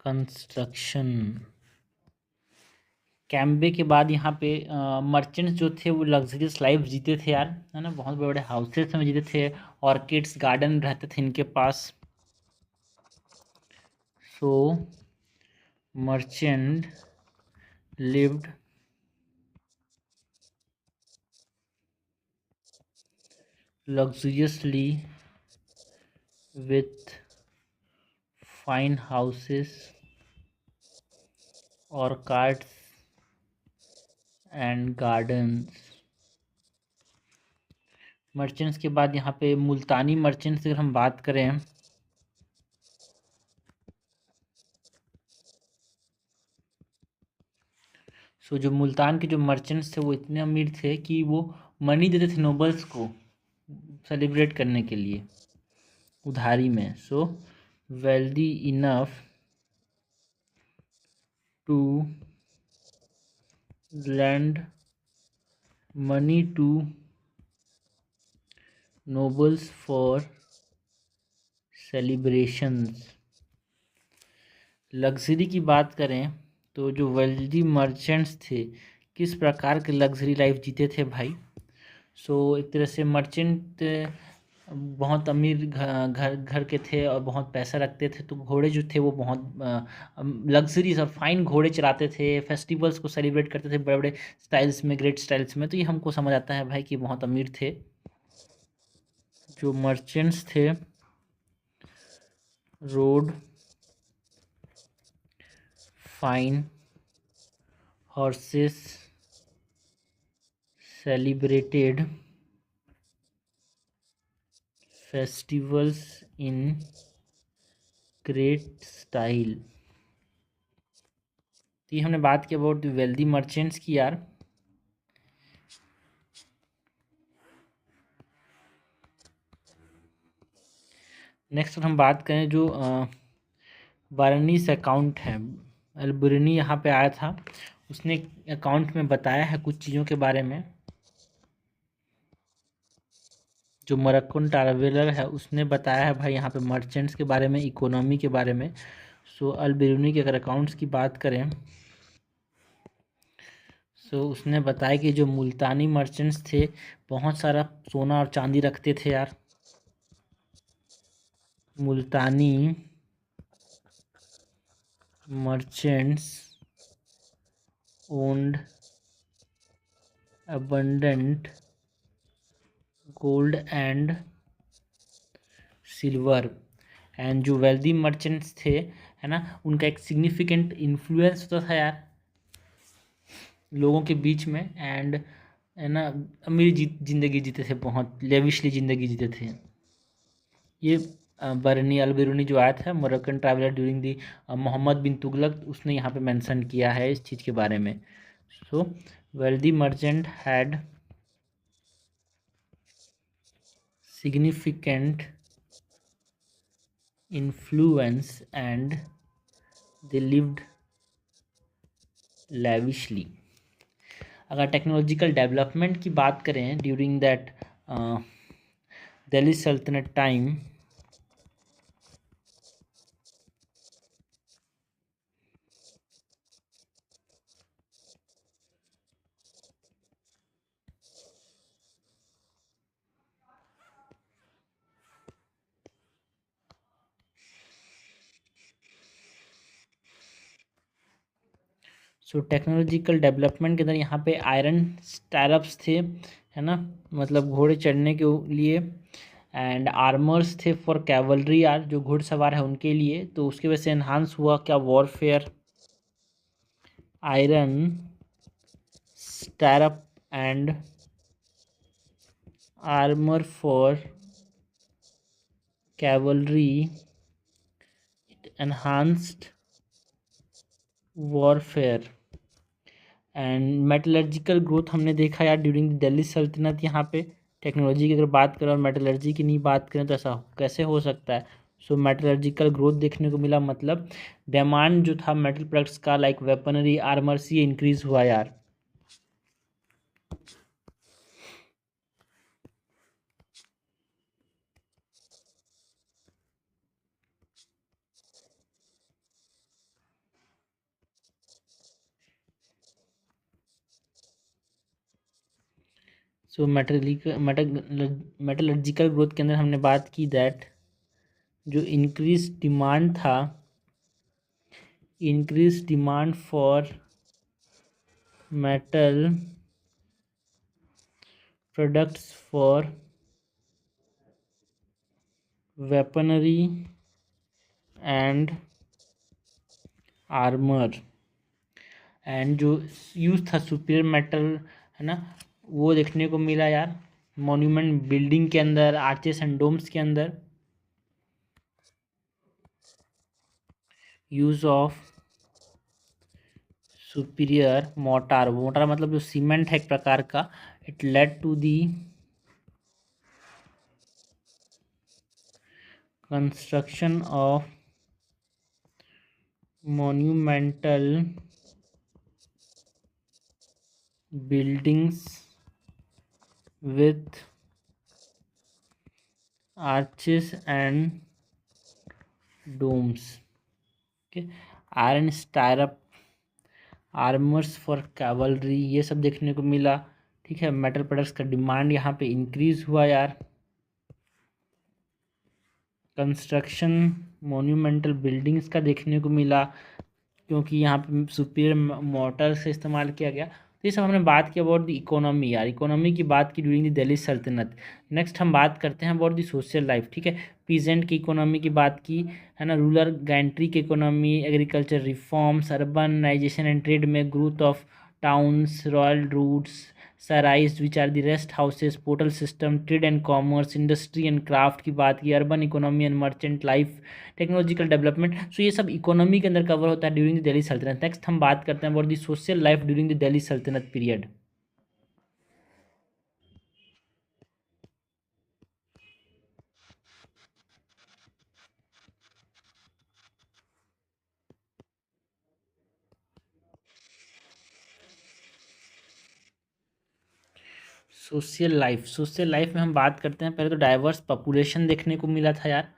construction। Cambay के बाद यहाँ पे मर्चेंट्स जो थे वो लग्जरियस लाइफ जीते थे यार, है ना, बहुत बड़े बड़े हाउसेस में जीते थे, ऑर्किड्स गार्डन रहते थे इनके पास। So merchant lived luxuriously with fine houses, orchards and gardens। Merchants के बाद यहाँ पे मुल्तानी मर्चेंट्स अगर हम बात करें, सो जो मुल्तान के जो मर्चेंट्स थे वो इतने अमीर थे कि वो मनी देते थे नोबल्स को सेलिब्रेट करने के लिए उधारी में. So wealthy enough to lend money to nobles for celebrations. Luxury की बात करें तो जो वेल्दी मर्चेंट्स थे किस प्रकार के लग्जरी लाइफ जीते थे भाई. सो एक तरह से मर्चेंट बहुत अमीर घर घर के थे और बहुत पैसा रखते थे, तो घोड़े जो थे वो बहुत लग्जरीज और फाइन घोड़े चलाते थे, फेस्टिवल्स को सेलिब्रेट करते थे बड़े बड़े स्टाइल्स में, ग्रेट स्टाइल्स में. तो ये हमको समझ आता है भाई कि बहुत अमीर थे. जो मर्चेंट्स थे road fine horses celebrated festivals in great style. तो ये हमने बात की अबाउट द वेल्दी मर्चेंट्स की यार. नेक्स्ट हम बात करें जो बारनीस अकाउंट है. अलबुरनी यहाँ पे आया था, उसने अकाउंट में बताया है कुछ चीज़ों के बारे में. जो मोरक्कन ट्रैवलर है उसने बताया है भाई यहाँ पे मर्चेंट्स के बारे में, इकोनॉमी के बारे में. सो अलबुरनी के अगर अकाउंट्स की बात करें सो उसने बताया कि जो मुल्तानी मर्चेंट्स थे बहुत सारा सोना और चांदी रखते थे यार. मुल्तानी merchants owned abundant gold and silver. And जो वेल्दी मर्चेंट्स थे है ना, उनका एक सिग्निफिकेंट इन्फ्लुएंस होता था यार लोगों के बीच में. एंड है ना अमीर ज़िंदगी जीते थे, बहुत लेविशली ज़िंदगी जीते थे. ये बरनी अलबिरूनी जो आया था Moroccan traveller during the Mohammad bin Tughlaq, उसने यहाँ पे मेंशन किया है इस चीज़ के बारे में. So wealthy merchant had significant influence and they lived lavishly. अगर टेक्नोलॉजिकल डेवलपमेंट की बात करें ड्यूरिंग दैट दिल्ली सल्तनत टाइम, सो टेक्नोलॉजिकल डेवलपमेंट के अंदर यहाँ पे आयरन स्टैरप्स थे है ना, मतलब घोड़े चढ़ने के लिए. एंड आर्मर्स थे फॉर कैवलरी यार, जो घुड़सवार है उनके लिए. तो उसकी वजह से एनहांस हुआ क्या warfare. Iron stirrup and armour for cavalry enhanced warfare. And metallurgical growth हमने देखा यार ड्यूरिंग दिल्ली सल्तनत. यहाँ पे टेक्नोलॉजी की अगर बात करें और मेटलर्जी की नहीं बात करें तो ऐसा कैसे हो सकता है. सो मेटलर्जिकल ग्रोथ देखने को मिला, मतलब डिमांड जो था मेटल प्रोडक्ट्स का लाइक वेपनरी आर्मर से इंक्रीज हुआ यार. सो मेटलर्जिकल ग्रोथ के अंदर हमने बात की दैट जो इंक्रीज डिमांड था, increase demand for metal products for weaponry and armour. And जो यूज था सुपीरियर मेटल है ना, वो देखने को मिला यार मॉन्यूमेंट बिल्डिंग के अंदर, आर्चेस एंड डोम्स के अंदर. Use of superior mortar, mortar मतलब जो सीमेंट है एक प्रकार का, it led to the construction of monumental buildings with arches and domes. Okay, iron stirrup armours for cavalry, ये सब देखने को मिला। ठीक है, मेटल प्रोडक्ट्स का डिमांड यहाँ पे इंक्रीज हुआ यार। कंस्ट्रक्शन मोन्यूमेंटल बिल्डिंग्स का देखने को मिला, क्योंकि यहाँ पे सुपीरियर मोटर से इस्तेमाल किया गया। तो ये सब हमने बात की अबाउट द इकोनॉमी यार, इकोनॉमी की बात की ड्यूरिंग द दिल्ली सल्तनत। नेक्स्ट हम बात करते हैं अबाउट द सोशल लाइफ। ठीक है, पीजेंट की इकोनॉमी की बात की है ना, रूरल गैंट्री की economy, agriculture reforms, urbanisation and trade में growth of towns, royal routes, sarais which are the rest houses, portal system, trade and commerce, industry and craft की बात की, urban economy and merchant life, technological development. So ये सब economy के अंदर cover होता है ड्यूरिंग द दिल्ली सल्तनत। नेक्स्ट हम बात करते हैं about the social life during the Delhi Saltanat period. Social life में हम बात करते हैं, पहले तो डाइवर्स पॉपुलेशन देखने को मिला था यार।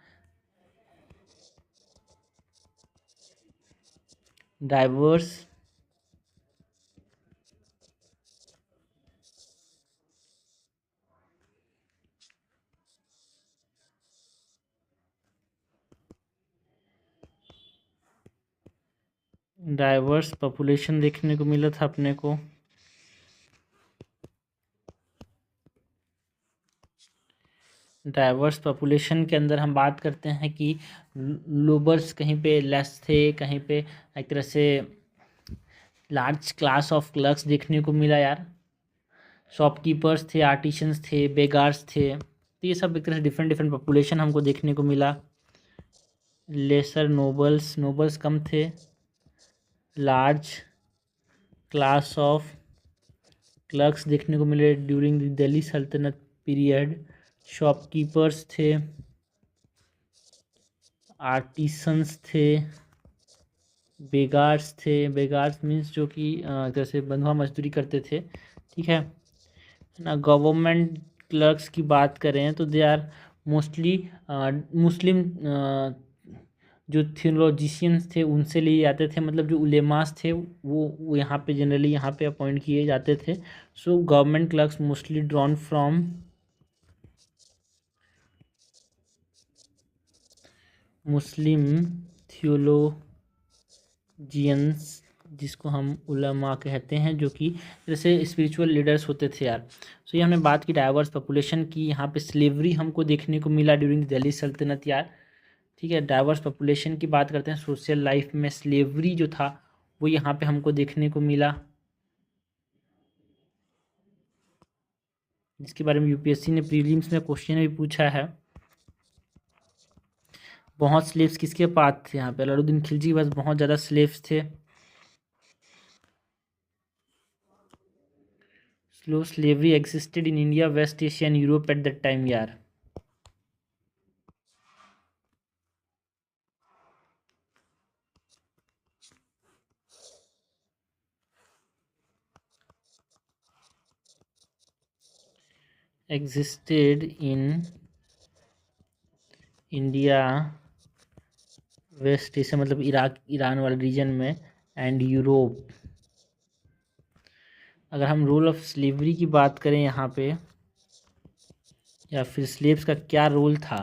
डाइवर्स डाइवर्स पॉपुलेशन देखने को मिला था अपने को। डाइवर्स पॉपुलेशन के अंदर हम बात करते हैं कि लोबर्स कहीं पे लेस थे, कहीं पे एक तरह से लार्ज क्लास ऑफ क्लर्क्स देखने को मिला यार। शॉपकीपर्स थे, आर्टिशंस थे, बेगार्स थे। तो ये सब एक तरह से डिफरेंट डिफरेंट पॉपुलेशन हमको देखने को मिला। लेसर नोबल्स, नोबल्स कम थे। लार्ज क्लास ऑफ क्लर्क्स देखने को मिले during the Delhi Saltanat period. Shopkeepers थे, आर्टिसंस थे, बेगार्स थे। बेगार्स मीन्स जो कि जैसे बंधुआ मजदूरी करते थे। ठीक है ना। गवर्नमेंट क्लर्क्स की बात करें तो दे आर मोस्टली मुस्लिम, जो थियोलॉजिशियंस थे उनसे लिए जाते थे, मतलब जो उलेमास थे वो यहाँ पे जनरली यहाँ पे अपॉइंट किए जाते थे। So government clerks mostly drawn from Muslim theologians, जिसको हम उलमा कहते हैं, जो कि जैसे स्पिरिचुअल लीडर्स होते थे यार। सो ये हमने बात की डाइवर्स पॉपुलेशन की। यहाँ पे स्लेवरी हमको देखने को मिला ड्यूरिंग दिल्ली सल्तनत यार। ठीक है, डाइवर्स पॉपुलेशन की बात करते हैं। सोशल लाइफ में स्लेवरी जो था वो यहाँ पे हमको देखने को मिला, जिसके बारे में यूपीएससी ने प्रीलिम्स में क्वेश्चन भी पूछा है। बहुत स्लेव्स किसके पास थे यहाँ पे, अलाउद्दीन खिलजी के पास बहुत ज़्यादा स्लेव्स थे। Slow slavery existed in India, West Asia and Europe at that time यार। Existed in India, West Asia मतलब इराक ईरान वाले रीजन में, एंड यूरोप। अगर हम रोल ऑफ स्लेवरी की बात करें यहाँ पे, या फिर स्लेव्स का क्या रोल था,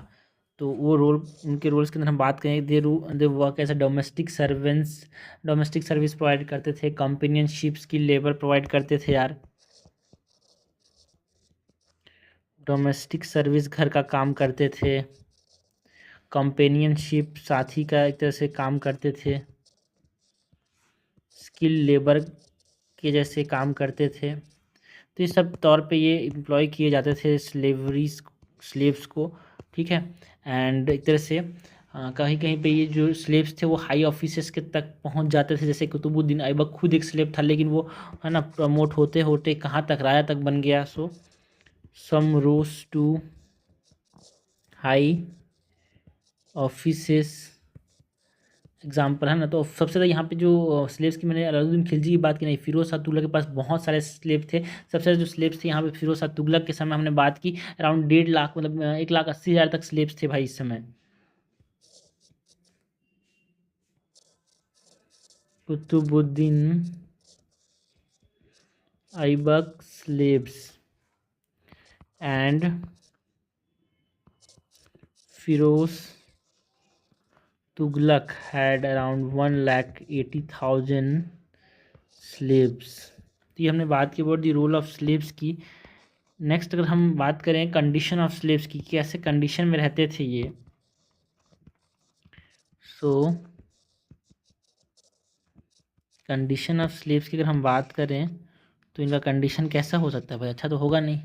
तो वो रोल, उनके रोल्स के अंदर हम बात करें, they work as a domestic servants, domestic service provide करते थे, कंपेनियनशिप्स की लेबर प्रोवाइड करते थे यार। डोमेस्टिक सर्विस घर का काम करते थे, कंपेनियनशिप साथी का एक तरह से काम करते थे, स्किल लेबर के जैसे काम करते थे। तो इस सब तौर पे ये एम्प्लॉय किए जाते थे स्लेव्स को। ठीक है, एंड एक तरह से कहीं कहीं पे ये जो स्लेव्स थे वो हाई ऑफिसेस के तक पहुंच जाते थे, जैसे कुतुबुद्दीन ऐबक खुद एक स्लेव था, लेकिन वो है ना प्रमोट होते होते कहाँ तक, राजा तक बन गया। सो सम रोज टू हाई ऑफिसेस एग्जाम्पल है ना। तो सबसे ज़्यादा यहाँ पे जो स्लेव्स की, मैंने अलाउद्दीन खिलजी की बात की नहीं, फिरोज शाह तुगलक के पास बहुत सारे स्लेव थे। सबसे ज़्यादा जो स्लेव्स थे यहाँ पे फिरोज शाह तुगलक के समय हमने बात की, अराउंड 1.5 लाख, मतलब 1,80,000 तक स्लेव्स थे भाई इस समय। Qutbuddin Aibak slaves and Firoz Tughlaq had around 1,80,000 slaves. तो ये हमने बात की about the role of slaves की। नेक्स्ट अगर हम बात करें कंडीशन ऑफ स्लेव्स की, कैसे कंडीशन में रहते थे ये। सो कंडीशन ऑफ स्लेव्स की अगर हम बात करें तो इनका कंडीशन कैसा हो सकता है भाई, अच्छा तो होगा नहीं,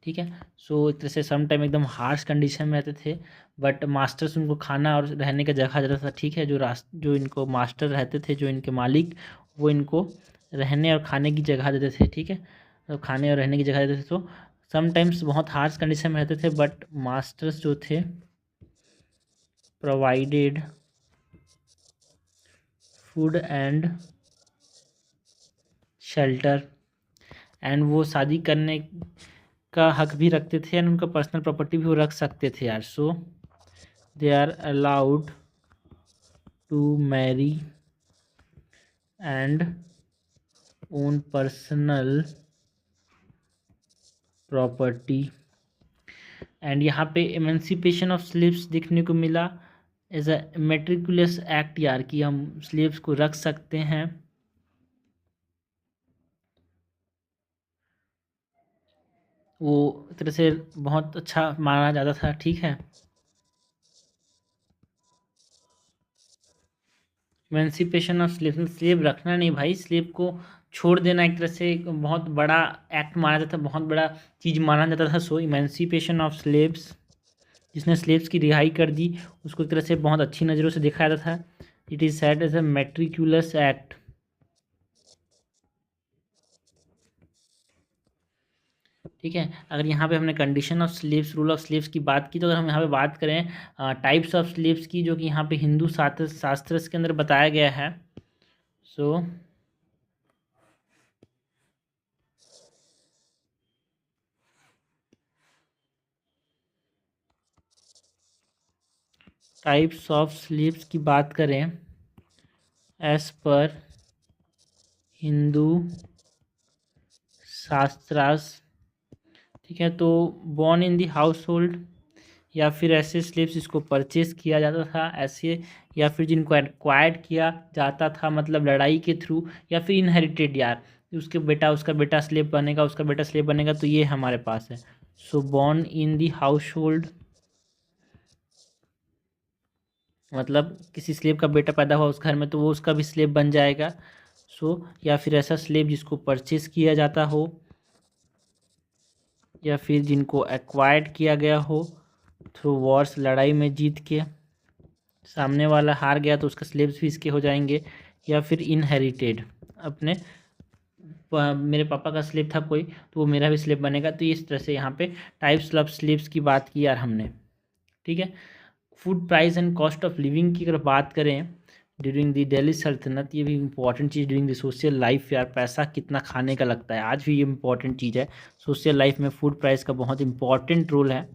ठीक है। सो एक तरह से सम टाइम एकदम हार्श कंडीशन में रहते थे, बट मास्टर्स उनको खाना और रहने का जगह देता था, ठीक है। जो इनको मास्टर रहते थे, जो इनके मालिक, वो इनको रहने और खाने की जगह देते थे, ठीक है। तो खाने और रहने की जगह देते थे। तो समटाइम्स बहुत हार्श कंडीशन में रहते थे, बट मास्टर्स जो थे provided food and shelter, and वो शादी करने का हक भी रखते थे, एंड उनका पर्सनल प्रॉपर्टी भी वो रख सकते थे यार। So they are allowed to marry and own personal property. And यहाँ पे एमेंसिपेशन ऑफ स्लेव्स देखने को मिला एज अ मेट्रिकुलस एक्ट यार, कि हम स्लेव्स को रख सकते हैं। वो एक तरह से बहुत अच्छा माना जाता था, ठीक है। एमेंसिपेशन ऑफ स्लेव, स्लेव रखना नहीं भाई, स्लेव को छोड़ देना एक तरह से एक बहुत बड़ा एक्ट माना जाता था, बहुत बड़ा चीज़ माना जाता था। सो इमेंसिपेशन ऑफ स्लेव्स, जिसने स्लेव्स की रिहाई कर दी, उसको एक तरह से बहुत अच्छी नज़रों से देखा जाता था। It is said as a meticulous act. ठीक है। अगर यहाँ पे हमने condition of slaves, rule of slaves की बात की, तो अगर हम यहाँ पे बात करें टाइप्स ऑफ स्लेव्स की, जो कि यहाँ पे हिंदू शास्त्र के अंदर बताया गया है। सो टाइप्स ऑफ स्लेव्स की बात करें एज पर हिंदू शास्त्रास, ठीक है। तो born in the house hold, या फिर ऐसे स्लेव्स जिसको परचेस किया जाता था ऐसे, या फिर जिनको एक्वायर्ड किया जाता था मतलब लड़ाई के थ्रू, या फिर इनहेरिटेड यार, उसका बेटा स्लेव बनेगा, उसका बेटा स्लेव बनेगा, तो ये हमारे पास है। So born in the household, मतलब किसी स्लेव का बेटा पैदा हुआ उस घर में, तो वो उसका भी स्लेव बन जाएगा। सो या फिर ऐसा स्लेव जिसको परचेस किया जाता हो, या फिर जिनको एक्वायर्ड किया गया हो थ्रू वॉर्स, लड़ाई में जीत के, सामने वाला हार गया तो उसका स्लेव्स भी इसके हो जाएंगे। या फिर इनहेरिटेड, अपने मेरे पापा का स्लेव था कोई, तो वो मेरा भी स्लेव बनेगा। तो इस तरह से यहाँ पे टाइप्स ऑफ स्लेव्स की बात की यार हमने, ठीक है। Food price and cost of living की अगर बात करें ड्यूरिंग द दिल्ली सल्तनत, ये भी important cheese during the social life यार, पैसा कितना खाने का लगता है आज भी ये इंपॉर्टेंट चीज़ है। सोशल लाइफ में फूड प्राइस का बहुत इंपॉर्टेंट रोल है।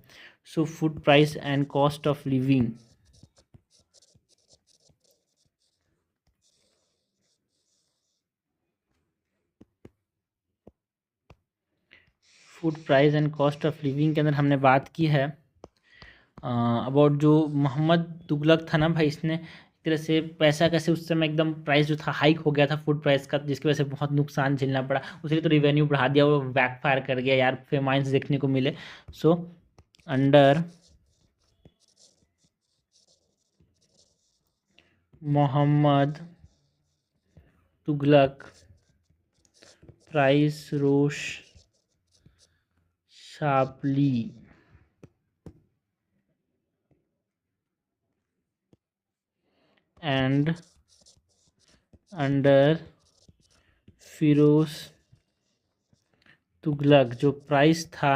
So food price and cost of living, food price and cost of living के अंदर हमने बात की है अबाउट जो मोहम्मद तुगलक था ना भाई, इसने एक तरह से पैसा कैसे उस समय एकदम प्राइस जो था हाइक हो गया था फूड प्राइस का, जिसकी वजह से बहुत नुकसान झेलना पड़ा। उसने तो रिवेन्यू बढ़ा दिया, वो बैकफायर कर गया यार, फेमाइंस देखने को मिले। So under Mohammad Tughlaq price rose sharply. And under Firoz Tughlaq जो प्राइस था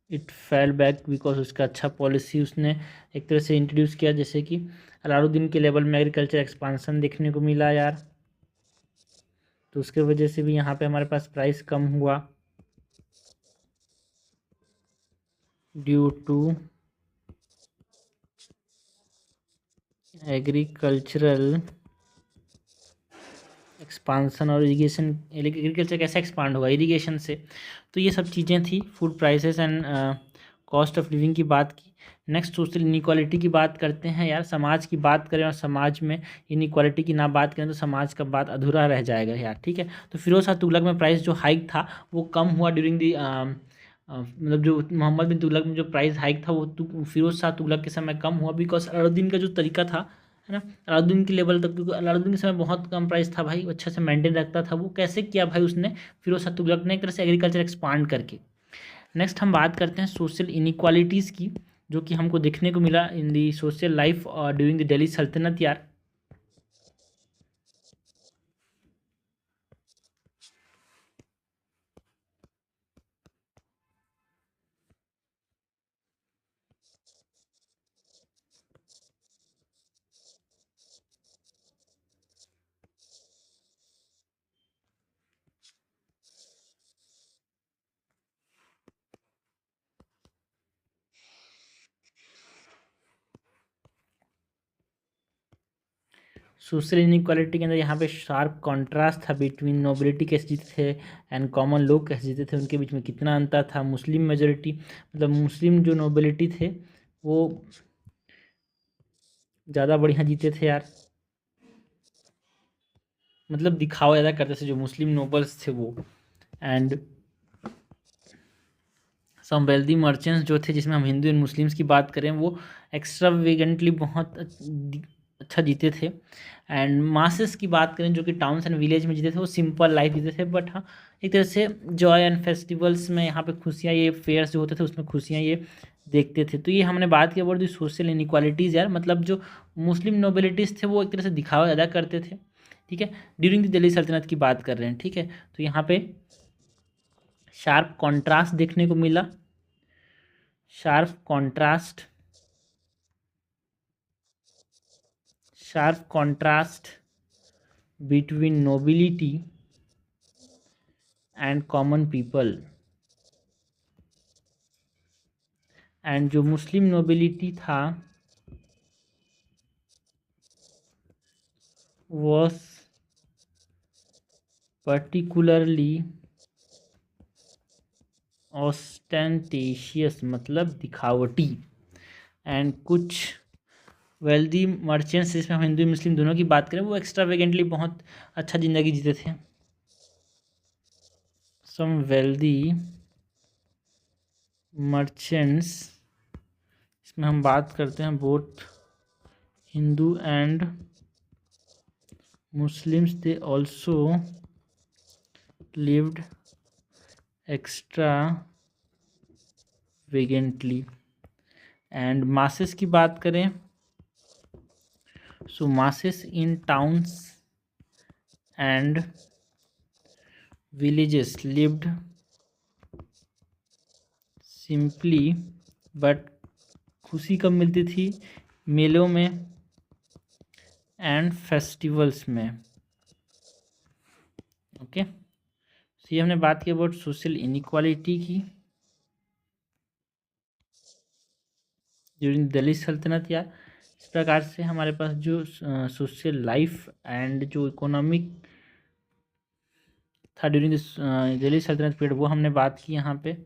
इट फेल बैक बिकॉज उसका अच्छा पॉलिसी उसने एक तरह से इंट्रोड्यूस किया, जैसे कि अलाउद्दीन के लेवल में एग्रीकल्चर एक्सपांसन देखने को मिला यार, तो उसके वजह से भी यहाँ पे हमारे पास प्राइस कम हुआ ड्यू टू एग्रीकल्चरल एक्सपांसन और इरीगेशन। एग्रीकल्चर कैसे एक्सपांड होगा? इरीगेशन से। तो ये सब चीज़ें थी, food prices and cost of living की बात की। नेक्स्ट सोशल इनइक्वालिटी की बात करते हैं यार। समाज की बात करें और समाज में इनइक्वालिटी की ना बात करें तो समाज का बात अधूरा रह जाएगा यार, ठीक है। तो फिरोज शाह तुगलक में प्राइस जो हाइक था वो कम हुआ ड्यूरिंग दी मतलब जो मोहम्मद बिन तुगलक में जो प्राइस हाइक था वो फिरोज शाह तुगलक के समय कम हुआ बिकॉज अलाउद्दीन का जो तरीका था, है ना, अलाउद्दीन के लेवल तक, क्योंकि अलाउद्दीन के समय बहुत कम प्राइस था भाई, अच्छे से मेंटेन रखता था। वो कैसे किया भाई उसने? फिरोज शाह तुगलक ने एक तरह से एग्रीकल्चर एक्सपांड करके। नेक्स्ट हम बात करते हैं सोशल इनिक्वालिटीज़ की, जो कि हमको देखने को मिला in the social life during the Delhi Saltanat यार। सोशल इनइक्वालिटी के अंदर यहाँ पे शार्प कॉन्ट्रास्ट था बिटवीन नोबिलिटी कैसे जीते थे एंड कॉमन लोग कैसे जीते थे, उनके बीच में कितना अंतर था। मुस्लिम मेजोरिटी मतलब मुस्लिम जो नोबिलिटी थे वो ज़्यादा बढ़िया जीते थे यार, मतलब दिखावा ज़्यादा करते थे जो मुस्लिम नोबल्स थे वो। एंड सम वेल्दी मर्चेंट्स जो थे, जिसमें हम हिंदू एंड मुस्लिम्स की बात करें, वो एक्स्ट्रावेगेंटली बहुत अच्छा जीते थे। एंड मासेस की बात करें जो कि टाउन्स एंड विलेज में जीते थे, वो सिंपल लाइफ जीते थे, बट हाँ एक तरह से जॉय एंड फेस्टिवल्स में यहाँ पे खुशियाँ, ये फेयर्स जो होते थे उसमें खुशियाँ ये देखते थे। तो ये हमने बात की अबाउट दी सोशल इनइक्वालिटीज़ यार, मतलब जो मुस्लिम नोबिलिटीज़ थे वो एक तरह से दिखावा ज़्यादा करते थे, ठीक है। ड्यूरिंग द दिल्ली सल्तनत की बात कर रहे हैं, ठीक है। तो यहाँ पे शार्प कॉन्ट्रास्ट देखने को मिला, sharp contrast, sharp contrast between nobility and common people. And जो मुस्लिम नोबिलिटी था was particularly ostentatious मतलब दिखावटी। एंड कुछ वेल्दी मर्चेंट्स, जिसमें हम हिंदू मुस्लिम दोनों की बात करें, वो एक्स्ट्रावेगेंटली बहुत अच्छा ज़िंदगी जीते थे। सम वेल्दी मर्चेंट्स, इसमें हम बात करते हैं both Hindu and Muslims, they also lived extravagantly. And masses की बात करें, so masses in towns and villages lived simply, but खुशी कब मिलती थी? मेलों में एंड फेस्टिवल्स में, ओके। तो ये हमने बात की अबाउट सोशल इनइक्वालिटी की ड्यूरिंग दिल्ली सल्तनत यार। इस प्रकार से हमारे पास जो सोशल लाइफ एंड जो इकोनॉमिक था during this Delhi Saltanat period, वो हमने बात की यहाँ पे।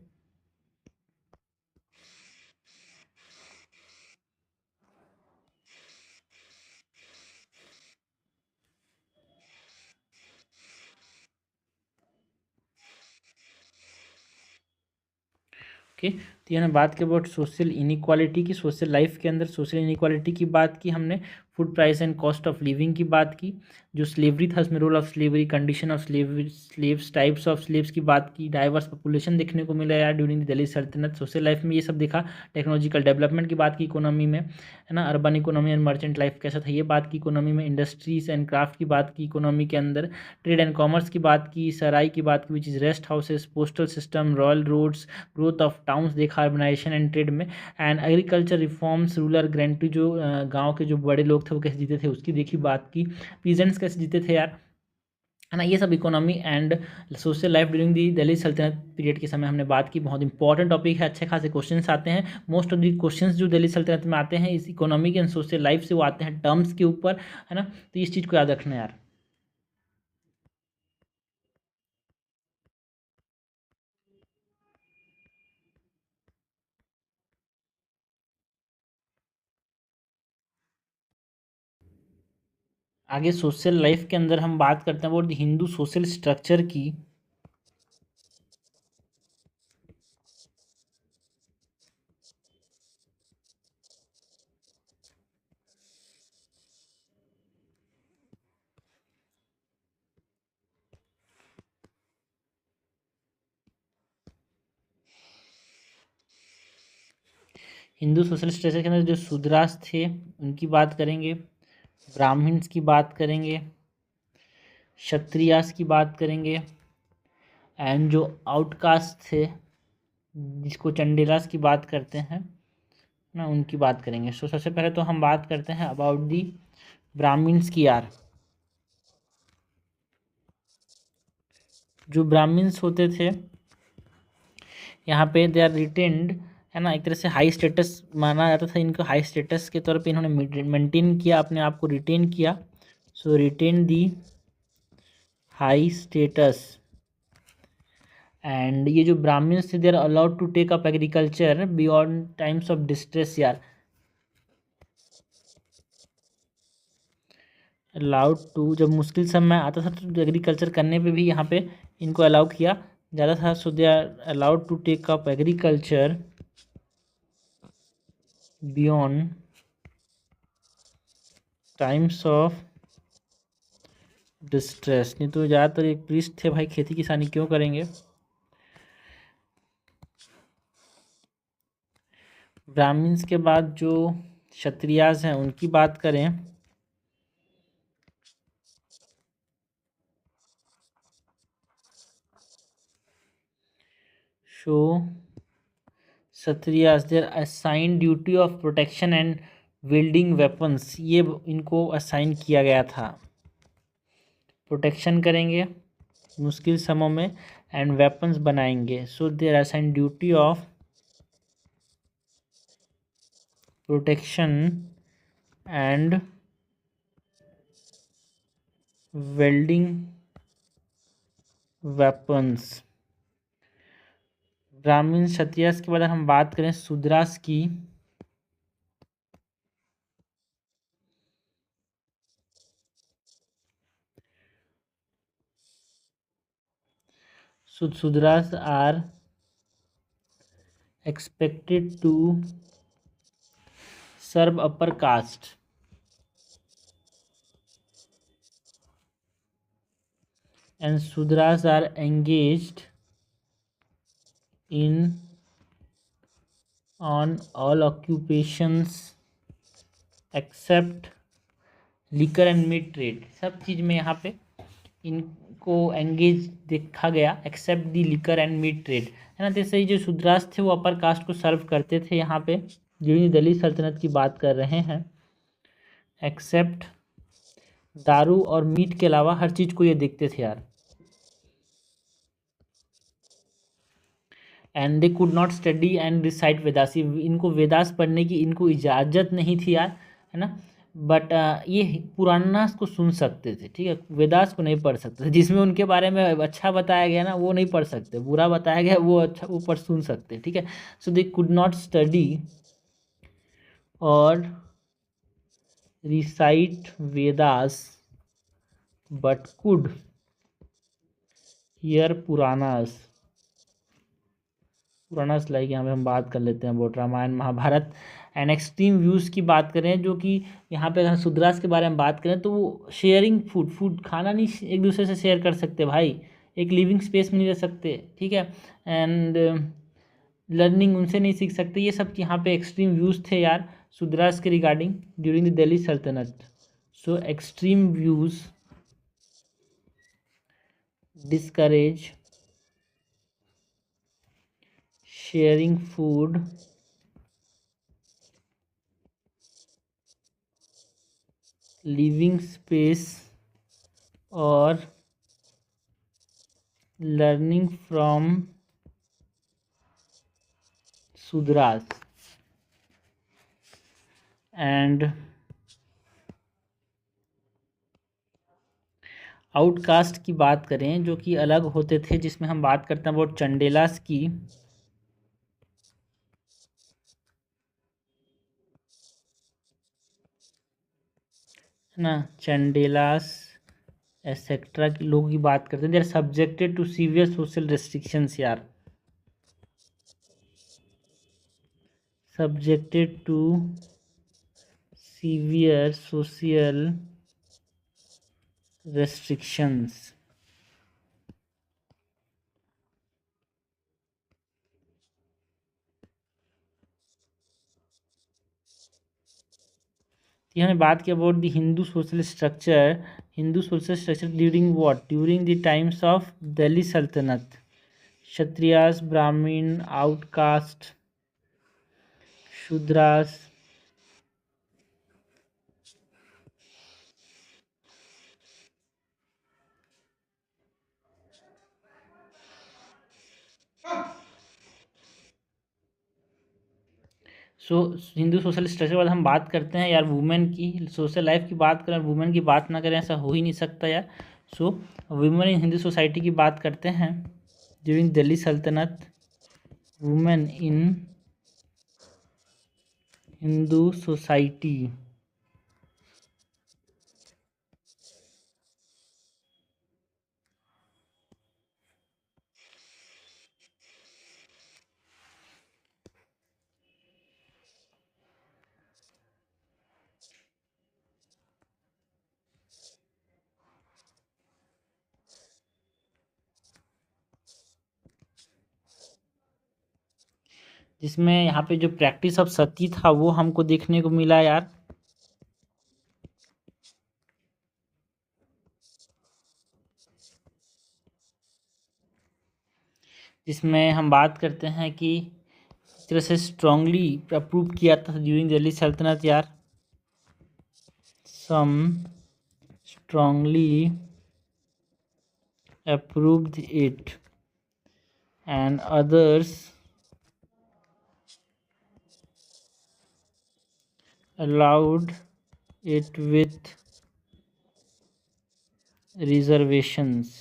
ओके, तो ये हमने बात की अबाउट सोशल इनइक्वालिटी की, सोशल लाइफ के अंदर सोशल इनइक्वालिटी की बात की हमने, food price and cost of living की बात की, जो स्लेवरी था उसमें role of slavery, condition of slaves, types of slaves की बात की, डाइवर्स पॉपुलेशन देखने को मिला यार ड्यूरिंग द दिल्ली सल्तनत, सोशल लाइफ में ये सब देखा, टेक्नोलॉजिकल डेवलपमेंट की बात की इकोनॉमी में, है ना, urban economy and merchant life कैसा था ये बात की इकोनॉमी में, इंडस्ट्रीज एंड क्राफ्ट की बात की इकोनॉमी के अंदर, ट्रेड एंड कॉमर्स की बात की, सराय की बात की which is rest houses, postal system, royal roads, growth of towns देखा, अर्बनाइजेशन एंड ट्रेड में, and agriculture reforms, rural gentry, जो गांव के जो बड़े लोग थे वो कैसे जीते थे उसकी देखी बात की, पीजेंट्स कैसे जीते थे यार, है ना, ये सब economy and social life during the Delhi Saltanat period के समय हमने बात की। बहुत इंपॉर्टेंट टॉपिक है, अच्छे खासे क्वेश्चंस आते हैं, मोस्ट ऑफ दी क्वेश्चंस जो दिल्ली सल्तनत में आते हैं इस इकोनॉमिक एंड सोशल लाइफ से वो आते हैं टर्म्स के ऊपर, है ना, तो इस चीज़ को याद रखना यार। आगे सोशल लाइफ के अंदर हम बात करते हैं about the Hindu social structure की। हिंदू सोशल स्ट्रक्चर के अंदर जो शूद्रास थे उनकी बात करेंगे, ब्राह्मण्स की बात करेंगे, क्षत्रियास की बात करेंगे, एंड जो आउटकास्ट थे जिसको चंडेलास की बात करते हैं ना उनकी बात करेंगे। सो सबसे पहले तो हम बात करते हैं अबाउट दी ब्राह्मण्स की यार। जो ब्राह्मण्स होते थे यहाँ पे दे आर रिटेन्ड, है ना, एक तरह से हाई स्टेटस माना जाता था इनको, हाई स्टेटस के तौर पे इन्होंने मेंटेन किया अपने आप को, रिटेन किया, so retain the high status, and ये जो ब्राह्मण्स थे they are allowed to take up agriculture beyond times of distress यार, अलाउड टू, जब मुश्किल समय आता था तो एग्रीकल्चर करने पे भी यहाँ पे इनको अलाउ किया ज़्यादा था, so they are allowed to take up agriculture beyond times of distress. नहीं तो ज़्यादातर एक प्रीस्ट थे भाई, खेती किसानी क्यों करेंगे। ब्राह्मण्स के बाद जो क्षत्रियास हैं उनकी बात करें, so Kshatriyas their assign duty of protection and wielding weapons, ये इनको असाइन किया गया था, प्रोटेक्शन करेंगे मुश्किल समय में एंड वेपन्स बनाएंगे, so their assign duty of protection and wielding weapons. Brahmin Kshatriyas के बाद हम बात करें शूद्रास की, Shudras are expected to serve upper caste and Sudras are engaged in on all occupations except liquor and meat trade। सब चीज़ में यहाँ पे इनको एंगेज देखा गया except the liquor and meat trade, है ना। जैसे ही जो शूद्रास थे वो अपर कास्ट को सर्व करते थे, यहाँ पे जो दिल्ली सल्तनत की बात कर रहे हैं, एक्सेप्ट दारू और मीट के अलावा हर चीज़ को ये देखते थे यार। And they could not study and recite Vedas, इनको वेदास पढ़ने की इनको इजाज़त नहीं थी यार, है ना, बट ये पुराणास को सुन सकते थे, ठीक है, वेदास को नहीं पढ़ सकते थे, जिसमें उनके बारे में अच्छा बताया गया ना वो नहीं पढ़ सकते, बुरा बताया गया वो अच्छा वो पढ़ सुन सकते, ठीक है। So they could not study और recite Vedas but could hear Puranas, पुराना स्लाइड यहाँ पे हम बात कर लेते हैं about Ramayana Mahabharata and extreme views की बात करें, जो कि यहाँ पे अगर शूद्रास के बारे में बात करें तो वो शेयरिंग फूड खाना नहीं एक दूसरे से शेयर कर सकते भाई, एक लिविंग स्पेस में नहीं रह सकते, ठीक है। एंड लर्निंग उनसे नहीं सीख सकते। ये सब यहाँ पे एक्सट्रीम व्यूज़ थे यार शूद्रास के रिगार्डिंग ड्यूरिंग द दिल्ली सल्तनत। सो extreme views discourage sharing food, living space or learning from Sudras। And outcast की बात करें जो कि अलग होते थे, जिसमें हम बात करते हैं अबाउट चंडेलास की, है ना। चंडेलास एसेट्रा के लोगों की बात करते हैं, they are subjected to severe social restrictions यार, subjected to severe social restrictions. हमने बात की about the Hindu social structure during what, during the times of Delhi Saltanat, Kshatriyas, Brahman, outcaste, Shudras, Hindu social structure के बाद हम बात करते हैं यार वुमेन की, सोशल लाइफ की बात करें, वुमेन की बात ना करें ऐसा हो ही नहीं सकता यार। वुमेन इन हिंदू सोसाइटी की बात करते हैं ड्यूरिंग दिल्ली सल्तनत, वुमेन इन हिंदू सोसाइटी। जिसमें यहाँ पे जो प्रैक्टिस ऑफ सती था वो हमको देखने को मिला यार, जिसमें हम बात करते हैं कि इस तरह से स्ट्रांगली अप्रूव किया था ड्यूरिंग दिल्ली सल्तनत यार, सम strongly approved it and others allowed it with reservations।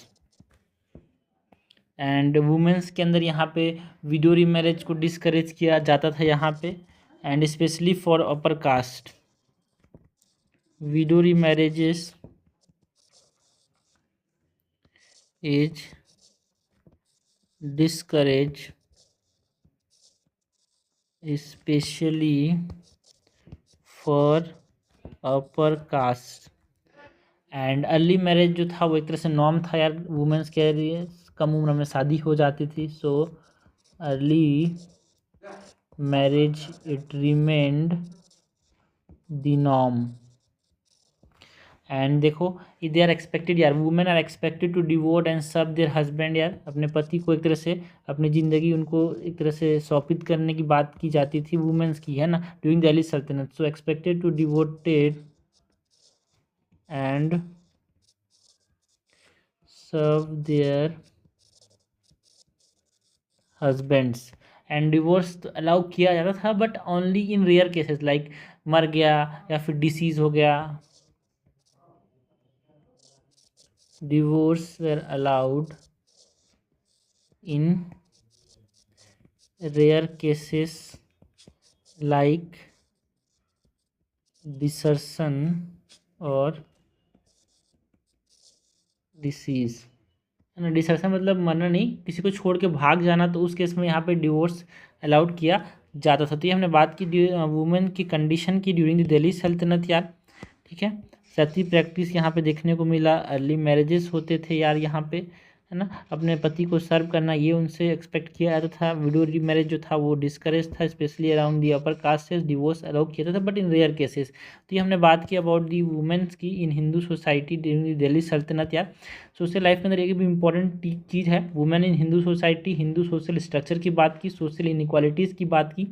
And women's के अंदर यहाँ पे विडो रीमैरिज को डिस्करेज किया जाता था यहाँ पे, and especially for upper caste widow remarriages is discouraged especially for upper caste। And early marriage जो था वो एक तरह से नॉर्म था यार वुमेन्स के लिए, कम उम्र में शादी हो जाती थी। So early marriage it remained the norm. And देखो दे आर एक्सपेक्टेड यार, women are expected to devote and serve their husband यार, अपने पति को एक तरह से अपनी ज़िंदगी उनको एक तरह से सौंपित करने की बात की जाती थी वुमेन्स की, है ना, ड्यूरिंग दिल्ली सल्तनत। So expected to devoted and serve their husbands. And divorce तो अलाउ किया जाता था but only in rare cases, like मर गया या फिर डिसीज हो गया, divorce were allowed in rare cases like desertion or disease। है ना। डिसर्शन मतलब मरना नहीं, किसी को छोड़ के भाग जाना, तो उस केस में यहाँ पे डिवोर्स अलाउड किया जाता था। तो ये हमने बात की वुमेन की कंडीशन की ड्यूरिंग द दिल्ली सल्तनत यार, ठीक है। सती प्रैक्टिस यहाँ पे देखने को मिला, अर्ली मैरिजेस होते थे यार यहाँ पे, है ना। अपने पति को सर्व करना ये उनसे एक्सपेक्ट किया जाता था। विडो रीमैरिज जो था वो डिस्करेज था, specially around the upper caste से डिवोर्स अलाउ किया जाता था, बट इन रेयर केसेस। तो ये हमने बात की अबाउट दी वुमेन्स की इन हिंदू सोसाइटी ड्यूरिंग दिल्ली सल्तनत यार। सोशल लाइफ के अंदर एक भी इंपॉर्टेंट चीज़ है, women in Hindu society, Hindu social structure की बात की, सोशल इनइक्वालिटीज़ की बात की,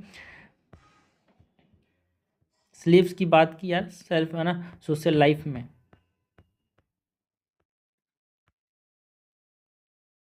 स्लेव्स की बात की यार सेल्फ, है ना, सोशल लाइफ में।